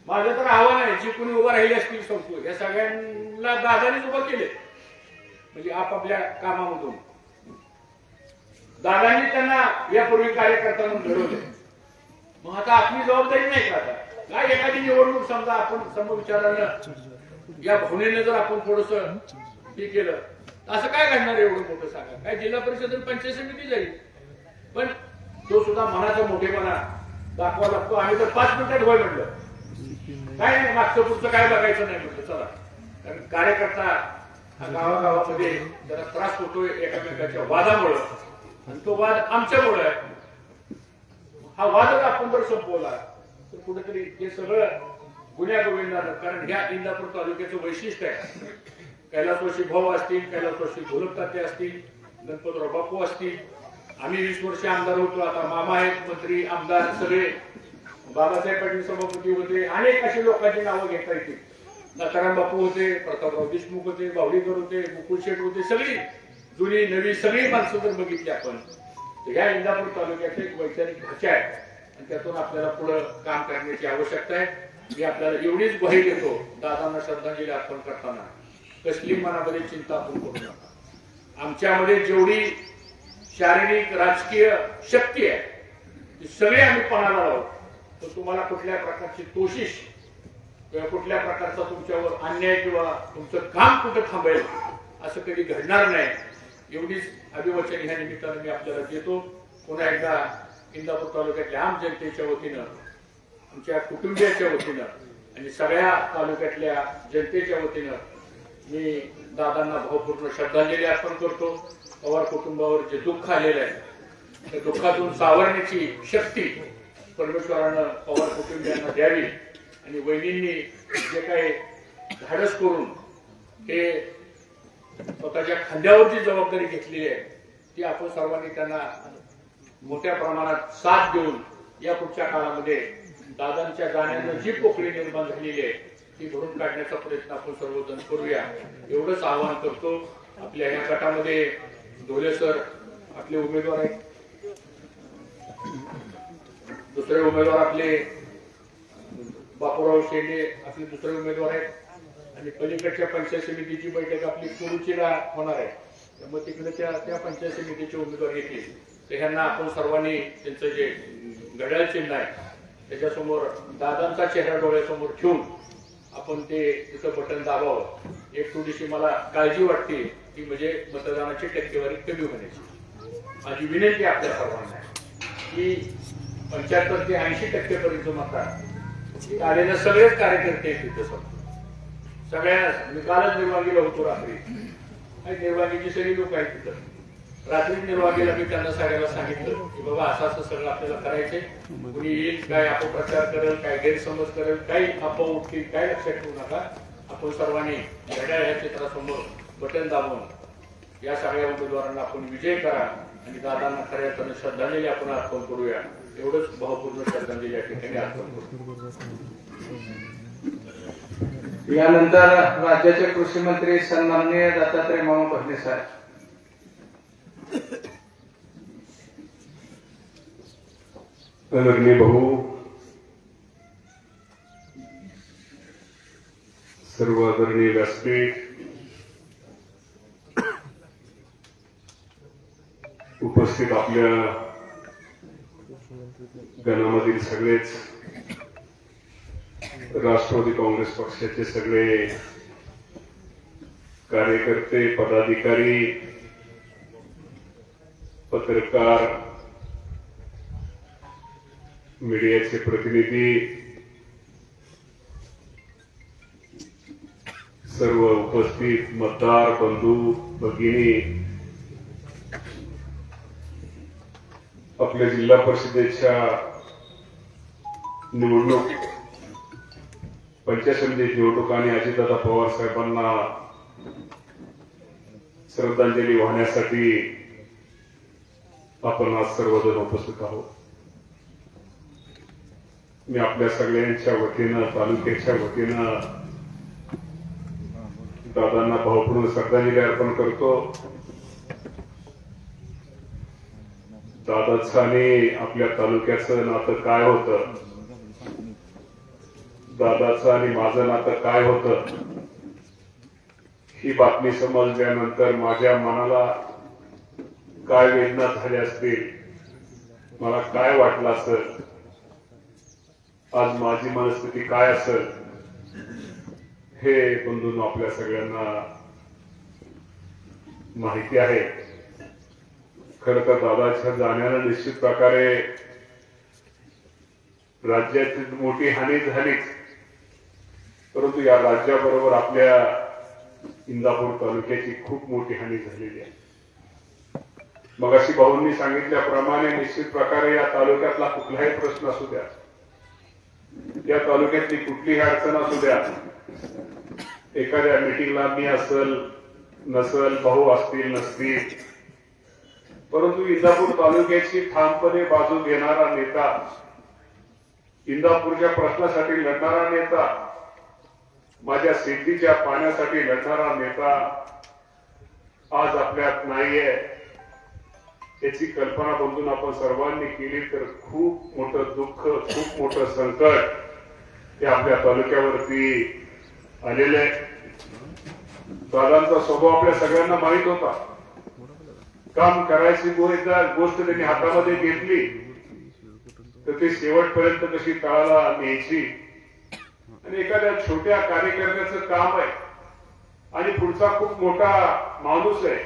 H: माझं तर आव्हान आहे, जे कोणी उभं राहिले असतील सोडतो, या सगळ्यांना दादानेच उभं केले. म्हणजे आपापल्या कामामधून दादांनी त्यांना यापूर्वी कार्यकर्ता म्हणून घडवले. मग आता आपली जबाबदारी नाही का? आता काय एखादी निवडणूक समजा आपण समविचारानं या भावनेनं जर आपण थोडस हे केलं, असं काय घडणार एवढं मोठं सांगा? काय जिल्हा परिषद आणि पंचायत समिती जाईल, पण तो सुद्धा मनाचा मोठेपणा दाखवा लागतो. आम्ही तर 5 मिनिटात होय म्हटलं, काय नाही मागचं पुढचं काय बघायचं नाही म्हटलं चला. कारण कार्यकर्ता हा गावागावामध्ये जरा त्रास होतोय एकामेकाच्या वादामुळं, आणि तो वाद आमच्यामुळे आहे. हा वादच आपण जर संपवला तर कुठेतरी हे सगळं गुन्ह्या गोविंदानं. कारण ह्या इंदापूर तालुक्याचं वैशिष्ट्य आहे, कैलासवासी भाऊ असतील, कैलासवासी ढोलक तात्या असतील, गणपतराव बापू असतील. आम्ही 20 वर्ष आमदार होतो, आता मामा आहेत, मंत्री आमदार सगळे, बाबासाहेब पाटील सभापती होते, अनेक अशी लोकांची नावं घेता येतील. नाथाराम बापू होते, प्रतापराव देशमुख होते, बावडीकर होते, मुकुल शेठ होते. सगळी जुनी नवी सगळी माणसं जर बघितली आपण तर ह्या इंदापूर तालुक्याचं एक वैचारिक ढाचा आहे, आणि त्यातून आपल्याला पुढे काम करण्याची आवश्यकता आहे. मी आपल्याला एवढीच ग्वाही देतो, दादांना श्रद्धांजली अर्पण करताना कसली मनामध्ये चिंता आपण करू नका. आमच्यामध्ये जेवढी शारीरिक राजकीय शक्ती आहे ती सगळी आम्ही पणाला लावू. तर तुम्हाला कुठल्या प्रकारची कोशिश किंवा कुठल्या प्रकारचा तुमच्यावर अन्याय किंवा तुमचं काम कुठं थांबेल असं कधी घडणार नाही, एवढीच अभिवचन ह्या निमित्तानं मी आपल्याला देतो. पुन्हा एकदा इंदापूर तालुक्यातल्या आम जनतेच्या वतीनं, आमच्या कुटुंबियाच्या वतीनं आणि सगळ्या तालुक्यातल्या जनतेच्या वतीनं मी दादांना भावपूर्ण श्रद्धांजली अर्पण करतो. पवार कुटुंबावर जे दुःख आलेलं आहे त्या दुःखातून सावरण्याची शक्ती परमेश्वरानं पवार कुटुंबियांना द्यावी. आणि वहिनींनी जे काही धाडस करून हे स्वतःच्या खांद्यावरची जबाबदारी घेतलेली आहे ती आपण सर्वांनी त्यांना मोठ्या प्रमाणात साथ देऊन या पुढच्या काळामध्ये दादांच्या जाण्यानं जी पोकळी निर्माण झालेली आहे ती भरून काढण्याचा प्रयत्न आपण सर्वजण करूया, एवढंच आवाहन करतो. आपल्या या गटामध्ये ढोले सर आपले उमेदवार आहेत, दुसरे उमेदवार आपले बापूराव शेंडे आपले दुसरे उमेदवार आहेत, आणि पलीकडच्या पंचायत समितीची बैठक आपली कुरुचीला होणार आहे. त्यामुळे तिकडे त्या पंचायत समितीचे उमेदवार येतील. तर ह्यांना आपण सर्वांनी त्यांचं जे घड्याळ चिन्ह आहे त्याच्यासमोर दादांचा चेहरा डोळ्यासमोर ठेवून आपण ते तिथं बटन दाबावं. एक थोडीशी मला काळजी वाटते की म्हणजे मतदानाची टक्केवारी कमी होण्याची. माझी विनंती आपल्या सर्वांना आहे की 75 ते 80% पर्यंत मतदान आलेले सगळेच कार्यकर्ते तिथं सगळ्या कालच निर्वागीला होतो. रात्री निर्वागीची सगळी लोक आहेत तिथं. रात्री निर्वागीला मी त्यांना सगळ्याला सांगितलं की बाबा असं असं सगळं आपल्याला करायचंय, कुणी येईल काय अपप्रचार करेल, काय गैरसमज करेल, काही अफवा उठतील, काय लक्षात ठेवू नका. आपण सर्वांनी घड्याळ या चित्रासमोर बटन दाबून या सगळ्या उमेदवारांना आपण विजय करा आणि दादांना खऱ्या अर्थाने श्रद्धांजली आपण अर्पण करूया. एवढंच भावपूर्ण श्रद्धांजली या ठिकाणी अर्पण करू.
B: यानंतर राज्याचे कृषी मंत्री सन्माननीय दत्तात्रय मामा भरणे साहेब.
D: आदरणीय भाऊ, सर्व आदरणीय व्यासपीठ, उपस्थित आपल्या गणामधील सगळेच राष्ट्रवादी काँग्रेस पक्षाचे सगळे कार्यकर्ते, पदाधिकारी, पत्रकार, मीडियाचे प्रतिनिधी, सर्व उपस्थित मतदार बंधू भगिनी, आपल्या जिल्हा परिषदेच्या निवडणूक पंचायत समिती निवडणूक आणि अजितदादा पवार साहेबांना श्रद्धांजली वाहण्यासाठी आपण आज सर्वजण उपस्थित आहोत. मी आपल्या सगळ्यांच्या वतीनं, तालुक्याच्या वतीनं दादांना भावपूर्ण श्रद्धांजली अर्पण करतो. दादाचं आणि आपल्या तालुक्याचं नातं काय होतं, दादाचं आणि माझं नातं काय होतं, ही बातमी समजल्यानंतर माझ्या मनाला काय वेदना झाल्या असतील, मला काय वाटलं असेल, आज माझी मनस्थिती काय असेल, हे बंधूंनो आपल्या सगळ्यांना माहिती आहे. खरं तर दादाच्या जाण्यानं निश्चित प्रकारे राज्याची मोठी हानी झालीच, परंतु या राज्याबरोबर आपल्या इंदापूर तालुक्याची खूप मोठी हानी झालेली आहे. मगाशी भाऊंनी सांगितल्याप्रमाणे निश्चित प्रकारे या तालुक्यातला कुठलाही प्रश्न असू द्या, या तालुक्यातली कुठलीही अडचण असू द्या, एखाद्या मिटिंगला मी असल नसल, भाऊ असतील नसतील, परंतु इंदापूर तालुक्याची ठामपणे बाजू घेणारा नेता, इंदापूरच्या प्रश्नासाठी लढणारा नेता, माझ्या सिद्धीच्या पाण्यासाठी लढणारा नेता आज आपल्यात नाहीये. याची कल्पना बंधून आपण सर्वांनी केली तर खूप मोठं दुःख, खूप मोठं संकट हे आपल्या तालुक्यावरती आलेलं आहे. दादांचा स्वभाव आपल्या सगळ्यांना माहित होता. काम करायची गोष्ट त्यांनी हातामध्ये घेतली तर ते शेवटपर्यंत कशी तळाला न्यायची. आणि एखाद्या छोट्या कार्यकर्त्याचं काम आहे आणि पुढचा खूप मोठा माणूस आहे,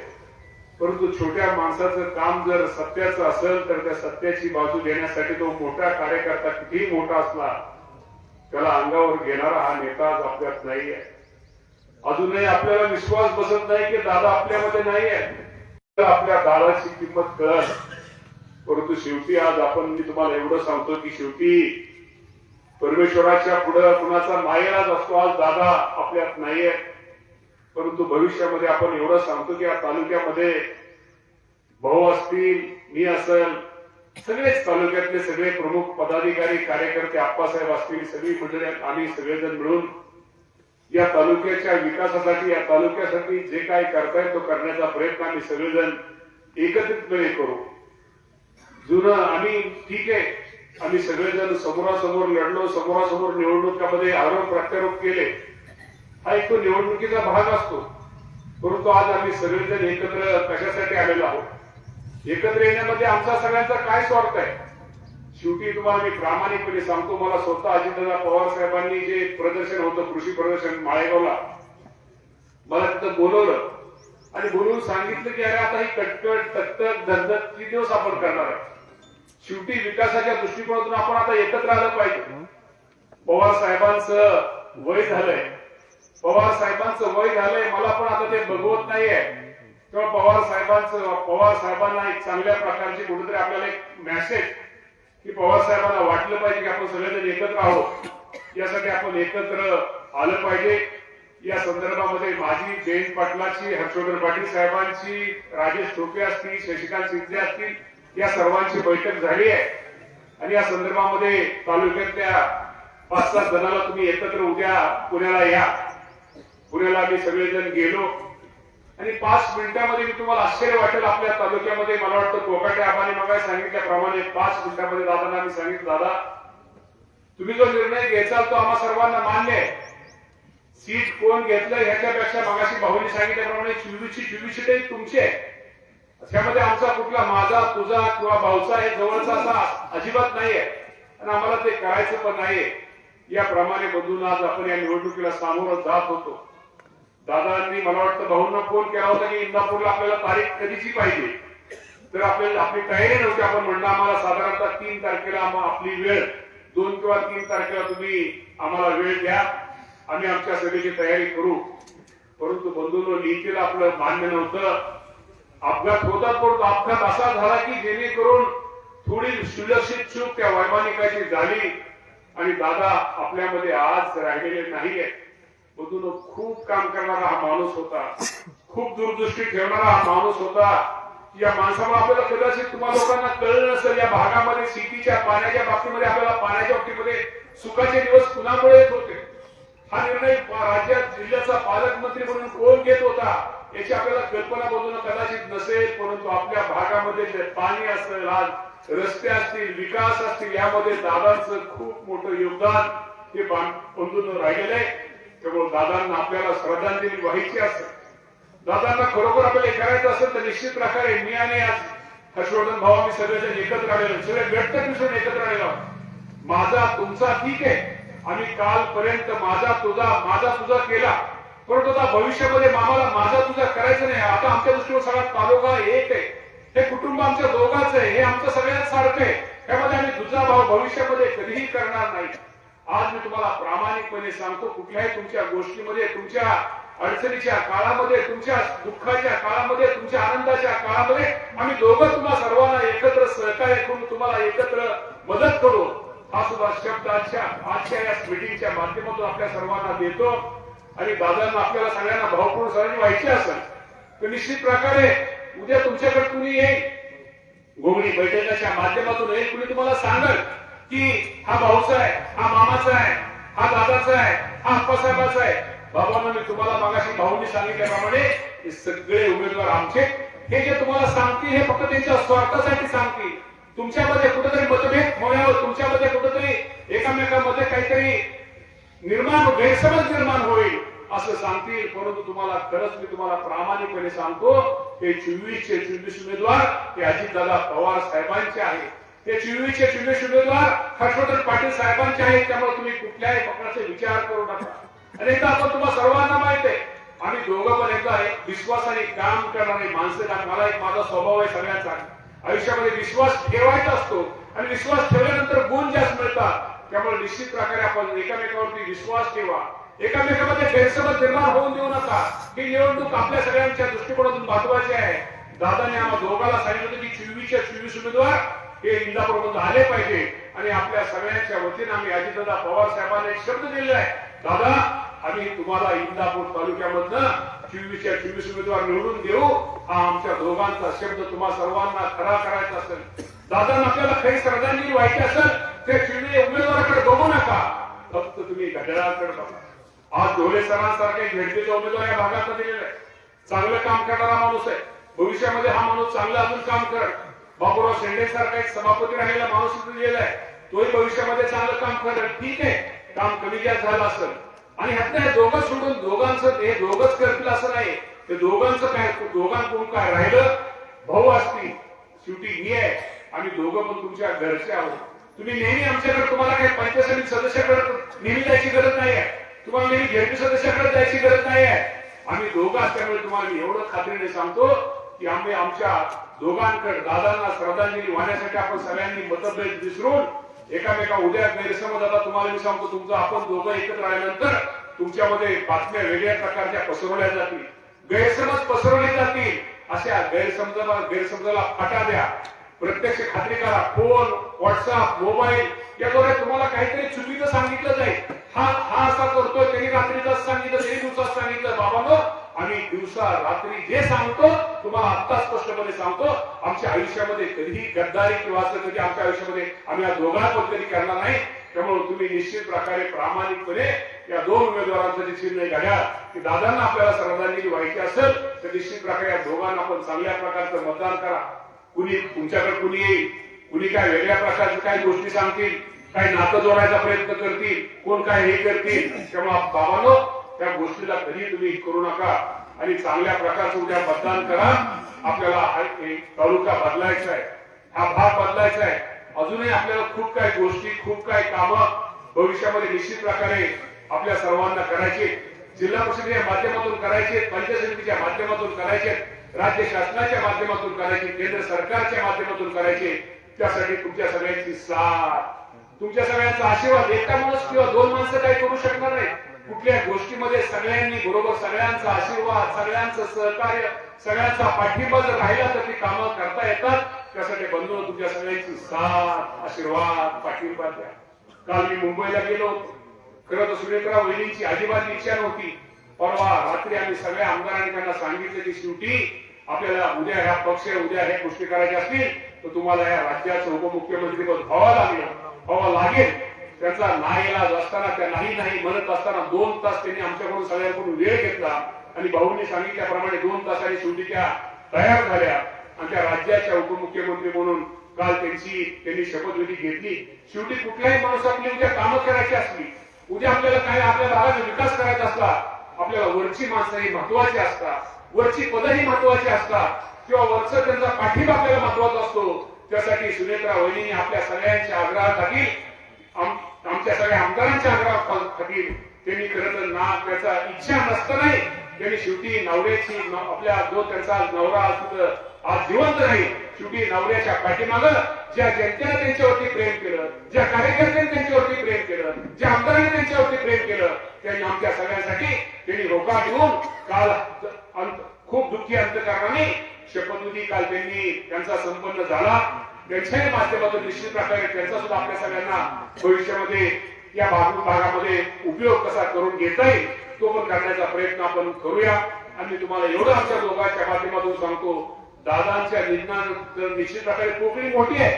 D: परंतु छोट्या माणसाचं काम जर सत्याचं असेल तर त्या सत्याची बाजू घेण्यासाठी तो मोठा कार्यकर्ता कितीही मोठा असला त्याला अंगावर घेणारा हा नेता आज आपल्यात नाहीये. अजूनही आपल्याला विश्वास बसत नाही की दादा आपल्यामध्ये नाहीये. आपल्या दादाची किंमत कळत, परंतु शेवटी आज आपण, मी तुम्हाला एवढं सांगतो की शेवटी परमेश्वराच्या पुढे कुणाचा मायेलाच असतो. आज दादा आपल्यात नाहीये, परंतु भविष्यामध्ये आपण एवढं सांगतो की या तालुक्यामध्ये भाऊ असतील, मी असेल, सगळेच तालुक्यातले सगळे प्रमुख पदाधिकारी, कार्यकर्ते, आप्पासाहेब असतील, सगळी मंडळी आम्ही सगळेजण मिळून या तालुक्याच्या विकासासाठी, या तालुक्यासाठी जे काय करताय तो करण्याचा प्रयत्न आम्ही सगळेजण एकत्रितपणे करू. जुनं आम्ही ठीक आहे, आम्ही सगळेजण समोरासमोर लढलो, समोरासमोर निवडणुकामध्ये आरोप प्रत्यारोप केले, हा एक तो निवडणुकीचा भाग असतो. परंतु आज आम्ही सगळेजण एकत्र कशासाठी आलेलो आहोत, एकत्र येण्यामध्ये आमचा सगळ्यांचा काय स्वार्थ आहे. शेवटी तुम्हाला मी प्रामाणिकपणे सांगतो, मला स्वतः अजितदादा पवार साहेबांनी जे प्रदर्शन होतं, कृषी प्रदर्शन माळेगावला, मला तिथं बोलवलं आणि बोलवून सांगितलं की अरे आता ही कटकट तकतक धगधग किती दिवस आपण करणार आहे. शेवटी विकासाच्या दृष्टिकोनातून आपण आता एकत्र आलं पाहिजे. पवार साहेबांचं वय झालंय, पवार साहेबांचं वय झालंय, मला पण आता ते बघवत नाहीये. तेव्हा पवार साहेबांना एक चांगल्या प्रकारची कुठेतरी आपल्याला एक मेसेज की पवार साहेबांना वाटलं पाहिजे की आपण सगळेजण एकत्र आहोत, यासाठी आपण एकत्र आलं पाहिजे.
F: या संदर्भामध्ये माझी जयंत पाटलाची, हर्षवर्धन पाटील साहेबांची, राजेश टोपे असतील, शशिकांत शिंदे असतील, या सर्वांची बैठक झाली आहे आणि या संदर्भामध्ये तालुक्यातल्या 5-7 जणांना तुम्ही एकत्र उद्या पुण्याला या. पुण्याला आम्ही सगळेजण गेलो आणि 5 मिनिटांमध्ये मी तुम्हाला आश्चर्य वाटेल, आपल्या तालुक्यामध्ये मला वाटतं कोकाटे आबाने मग सांगितल्याप्रमाणे 5 मिनिटांमध्ये दादांना आम्ही सांगितलं, दादा तुम्ही जो निर्णय घ्यायचा तो आम्हा सर्वांना मान्य आहे. सीट कोण घेतलं ह्याच्यापेक्षा मगाशी भाऊनी सांगितल्याप्रमाणे 24ची तुमची आहे. त्यामध्ये आमचा कुठला माझा, तुझा किंवा भाऊचा हे जवळचा असा अजिबात नाहीये आणि आम्हाला ते करायचं पण नाहीये. याप्रमाणे बदलून आज आपण या निवडणुकीला सामोरं जात होतो. दादांनी मला वाटतं भाऊंना फोन केला होता की इंदापूरला आपल्याला तारीख कधीची पाहिजे, तर आपल्याला आपली तयारी नव्हती. आपण म्हणलं आम्हाला साधारणतः 3 तारखेला आपली वेळ, 2 किंवा 3 तारखेला तुम्ही आम्हाला वेळ द्या, आम्ही आमच्या सभेची तयारी करू. परंतु बंधूंनो, नीतीला आपलं मान्य नव्हतं. अपघात होतात, परंतु अपघात असा झाला की जेणेकरून थोडी सुलक्षित चूक त्या वैमानिकाची झाली आणि दादा आपल्यामध्ये आज राहिलेले नाहीये. बंधूंनो, खूप काम करणारा हा माणूस होता, खूप दूरदृष्टी ठेवणारा हा माणूस होता. या माणसामुळे आपल्याला कदाचित तुम्हाला लोकांना कळलं नसेल, या भागामध्ये शेतीच्या पाण्याच्या बाबतीमध्ये आपल्याला पाण्याच्या बाबतीमध्ये सुखाचे दिवस कुणामुळे येत होते. हा निर्णय राज्यात जिल्ह्याचा पालकमंत्री म्हणून कोण घेत होता याची आपल्याला कल्पना बघून कदाचित नसेल, परंतु आपल्या भागामध्ये जे पाणी असेल, आज रस्ते असतील, विकास असतील, यामध्ये दादांचं खूप मोठं योगदान हे बंधूंना राहिलेलं आहे. त्यामुळे दादांना आपल्याला श्रद्धांजली व्हायची असेल, दादांना खरोखर आपल्याला हे करायचं असेल तर निश्चित प्रकारे मी आणि आज हर्षवर्धन भाऊ आम्ही सगळेजण एकत्र आलेलो, सगळे व्यक्त दिसून एकत्र आलेलो. माझा तुमचा ठीक आहे, आम्ही कालपर्यंत माझा तुझा केला, परंतु आता भविष्यामध्ये आम्हाला माझा तुझा करायचं नाही. आता आमच्या दृष्टीवर सगळा तालुका एक आहे, हे कुटुंब आमच्या दोघांचं आहे, हे आमचं सगळ्यात सारखं आहे. त्यामध्ये आम्ही तुझा भाव भविष्यामध्ये कधीही करणार नाही. आज मी तुम्हाला प्रामाणिकपणे सांगतो, कुठल्याही तुमच्या गोष्टीमध्ये, तुमच्या अडचणीच्या काळामध्ये, तुमच्या दुःखाच्या काळामध्ये, तुमच्या आनंदाच्या काळामध्ये आम्ही दोघं तुम्हा सर्वांना एकत्र सहकार्य करून तुम्हाला एकत्र मदत करू. हा सुद्धा शब्द आजच्या या मीटिंगच्या माध्यमातून आपल्या सर्वांना देतो. आणि दादांना आपल्याला सगळ्यांना भावपूर्ण सहभागी व्हायचे असेल तर निश्चित प्रकारे उद्या तुमच्याकडे कुणी येईल, घोंगडी बैठकाच्या माध्यमातून येईल, कुणी तुम्हाला सांगेल की हा भाऊचा आहे, हा मामाचा आहे, हा दादाचा आहे, हा आप्पासाहेबाचा आहे. बाबांना मी तुम्हाला मागाशी भाऊंनी सांगितल्याप्रमाणे हे सगळे उमेदवार आमचे, हे जे तुम्हाला सांगतील हे फक्त त्यांच्या स्वार्थासाठी सांगतील. तुमच्यामध्ये कुठेतरी मतभेद होण्यावर, तुमच्यामध्ये कुठेतरी एकामेकांमध्ये काहीतरी गैरसमज निर्माण होईल असं सांगतील. परंतु तुम्हाला खरंच मी तुम्हाला प्रामाणिकपणे सांगतो, हे 24 उमेदवार हे अजितदादा पवार साहेबांचे आहेत. हे 24 उमेदवार हर्षवर्धन पाटील साहेबांचे आहेत. त्यामुळे तुम्ही कुठल्याही पक्षाचे विचार करू नका. आणि एकदा आपण तुम्हाला सर्वांना माहित आहे, आम्ही दोघं पण एकदा विश्वासाने काम करणारे माणसं. मला एक माझा स्वभाव आहे सगळ्यांचा, आयुष्यामध्ये विश्वास ठेवायचा असतो आणि विश्वास ठेवल्यानंतर गुण जास्त मिळतात. त्यामुळे निश्चित प्रकारे आपण एकामेकावरती विश्वास ठेवा, एकामेकामध्ये गैरसमज निर्माण होऊन देऊ नका. ही निवडणूक आपल्या सगळ्यांच्या दृष्टिकोनातून महत्वाची आहे. दादाने आम्हाला दोघांना सांगितलं होतं की 24 उमेदवार हे इंदापूरमधून आले पाहिजे आणि आपल्या सगळ्यांच्या वतीने आम्ही अजितदादा पवार साहेबांना एक शब्द दिलेला आहे, दादा आम्ही तुम्हाला इंदापूर तालुक्यामधनं 24 उमेदवार निवडून देऊ. हा आमच्या दोघांचा शब्द तुम्हा सर्वांना खरा करायचा असेल, दादांना आपल्याला खरी श्रद्धांजली व्हायची असेल ते 24 उमेदवाराकडे बघू नका, फक्त तुम्ही घड्याळाकडे बघा. आज ढोले सरांसारखे झेडपीचा उमेदवार या भागात दिलेला आहे, चांगलं काम करणारा माणूस आहे. भविष्यामध्ये हा माणूस चांगलं अजून काम कर. बापूराव शेंडे सारखा एक सभापती राहिलेला माणूस दिलेला आहे, तोही भविष्यामध्ये चांगलं काम करेल. ठीक आहे, काम कमी जास्त झालं असेल आणि ह्यातलं हे दोघं सोडून दोघांचं हे दोघंच करतील असं नाही. ते दोघांचं काय, दोघांकडून काय राहिलं, भाऊ असतील, शेवटी मी आहे, आम्ही दोघं पण तुमच्या घरचे आहोत. तुम्ही नेहमी आमच्याकडे, तुम्हाला काही पंचायत समिती सदस्याकडे नेहमी जायची गरज नाही आहे, तुम्हाला नेहमी झेडपी सदस्याकडे जायची गरज नाही आहे. आम्ही दोघं असल्यामुळे तुम्हाला मी एवढं खात्रीने सांगतो की आम्ही आमच्या दोघांकडे दादांना श्रद्धांजली वाहण्यासाठी आपण सगळ्यांनी मतभेद विसरून एकामेका उद्या गैरसमज, आता तुम्हाला मी सांगतो, तुमचं आपण दोघं एकत्र आल्यानंतर तुमच्यामध्ये बातम्या वेगळ्या प्रकारच्या पसरवल्या जातील, गैरसमज पसरवले जातील. अशा गैरसमजाला फाटा द्या. प्रत्यक्ष खात्री करा, फोन, व्हॉट्सअप, मोबाईल याद्वारे तुम्हाला काहीतरी चुकीचं सांगितलं जाईल,
H: हा असा करतोय, त्यांनी रात्रीचाच सांगितलं, त्यांनी दिवसाच सांगितलं. बाबांनो, आम्ही दिवसा रात्री जे सांगतो तुम्हाला आत्ता स्पष्टपणे सांगतो, आमच्या आयुष्यामध्ये कधीही गद्दारी किंवा असं कधी आमच्या आयुष्यामध्ये आम्ही या दोघांना पण कधी करणार नाही. त्यामुळे तुम्ही निश्चित प्रकारे प्रामाणिकपणे या दोन उमेदवारांचा जे निर्णय घ्या की दादांना आपल्याला श्रद्धांजली व्हायची असेल तर निश्चित प्रकारे या दोघांना आपण चांगल्या प्रकारचं मतदान करा. कुणी तुमच्याकडे कुणी येईल, कुणी काय वेगळ्या प्रकारच्या काही गोष्टी सांगतील, काही नातं जोडायचा प्रयत्न करतील, कोण काय हे करतील. त्यामुळे बाबांनो, त्या गोष्टीला कधी तुम्ही करू नका आणि चांगल्या प्रकारचं उद्या मतदान करा. आपल्याला हा तालुका बदलायचा आहे, हा भाग बदलायचा आहे. अजूनही आपल्याला खूप काही गोष्टी, खूप काही कामं भविष्यामध्ये निश्चित प्रकारे आपल्या सर्वांना करायचे. जिल्हा परिषदेच्या माध्यमातून करायचे, पंचायत समितीच्या माध्यमातून करायचे, राज्य शासनाच्या माध्यमातून करायचे, केंद्र सरकारच्या माध्यमातून करायचे. त्यासाठी तुमच्या सगळ्यांची साथ, तुमच्या सगळ्यांचा आशीर्वाद. एका माणूस किंवा दोन माणसं काही करू शकणार नाही. कुठल्या गोष्टीमध्ये सगळ्यांनी बरोबर, सगळ्यांचा आशीर्वाद, सगळ्यांचं सहकार्य, सगळ्यांचा पाठिंबा जर राहिला तर ती कामं करता येतात. त्यासाठी बंधू तुमच्या सगळ्यांची साथ, आशीर्वाद, पाठिंबा द्या. काल मी मुंबईला गेलो होतो. खरं तर सुनेत्रा वहिनींची अजिबात इच्छा नव्हती. परवा रात्री आम्ही सगळ्या आमदारांनी त्यांना सांगितलं की शेवटी आपल्याला उद्या ह्या पक्ष, उद्या ह्या गोष्टी करायच्या असतील तर तुम्हाला या राज्याचं उपमुख्यमंत्रीपद व्हावं लागेल. त्याचा नाईलाज असताना, त्या नाही म्हणत असताना 2 तास त्यांनी आमच्याकडून सगळ्यांकडून वेळ घेतला आणि भाऊंनी सांगितल्याप्रमाणे 2 तासांनी शेवटी त्या तयार झाल्या आणि त्या राज्याच्या उपमुख्यमंत्री म्हणून काल त्यांनी शपथविधी घेतली. शेवटी कुठलाही माणूस आपली उद्या कामं करायची असली, उद्या आपल्याला काय आपल्या भागाचा विकास करायचा असला, आपल्याला वरची माणसं ही महत्वाची असतात, वरची पदही महत्वाची असतात किंवा वरचं त्यांचा पाठिंबा आपल्याला महत्वाचा असतो. त्यासाठी सुनेत्रा वहिनींनी आपल्या सगळ्यांच्या आग्रहाखाली, आमच्या सगळ्या आमदारांच्या आग्रहाखाली त्यांनी खरं तर त्याचा इच्छा नसतानाही त्यांनी शेवटी नवऱ्याची, आपल्या जो त्यांचा नवरा आज जिवंत नाही, शेवटी नवऱ्याच्या पाठीमागं ज्या जनतेने त्यांच्यावरती प्रेम केलं, ज्या कार्यकर्त्यांनी त्यांच्यावरती प्रेम केलं, ज्या आमदारांनी त्यांच्यावरती प्रेम केलं, त्यांनी आमच्या सगळ्यांसाठी त्यांनी रोका देऊन काल खूप दुःखी अंतकरणाने शपथविधी काल त्यांचा संपन्न झाला. त्यांच्याही माध्यमातून निश्चित प्रकारे त्यांचा सुद्धा आपल्या सगळ्यांना भविष्यामध्ये या भागामध्ये उपयोग कसा करून घेता येईल तो पण करण्याचा प्रयत्न आपण करूया. आणि तुम्हाला एवढं आमच्या दोघांच्या माध्यमातून सांगतो, दादांच्या निधनानंतर निश्चित प्रकारे पोकळी मोठी आहे,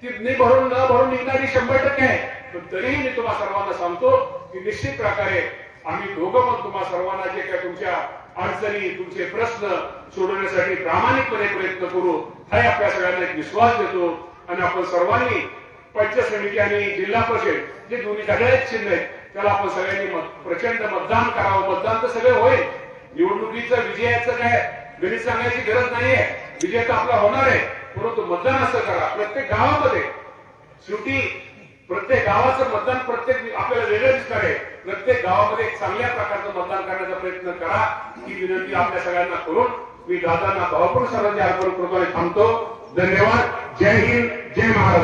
H: ती न भरून निघणारी 100% आहे. पण तरीही मी तुम्हाला सर्वांना सांगतो की निश्चित प्रकारे आम्ही दोघं पण तुम्हाला सर्वांना जे काय तुमच्या अडचणी, तुमचे प्रश्न सोडवण्यासाठी प्रामाणिकपणे प्रयत्न करू, हा आपल्या सगळ्यांना एक विश्वास देतो. आणि आपण सर्वांनी पंचायत समिती आणि जिल्हा परिषद जे दोन्ही सगळ्याच चिन्ह आहेत त्याला आपण सगळ्यांनी प्रचंड मतदान करावं. मतदान तर सगळे होईल. निवडणुकीचं विजयाचं काय गणित सांगायची गरज नाहीये, विजय तर आपला होणार आहे. परंतु मतदान असं करा प्रत्येक गावामध्ये, शेवटी प्रत्येक गावाचं मतदान प्रत्येक आपल्याला वेगळं दिसणार आहे. प्रत्येक गावामध्ये एक चांगल्या प्रकारचं मतदान करण्याचा प्रयत्न करा, ही विनंती आपल्या सगळ्यांना करून मी दादांना भावपूर्ण श्रद्धांजली अर्पण करतो आणि थांबतो. धन्यवाद. जय हिंद, जय महाराष्ट्र.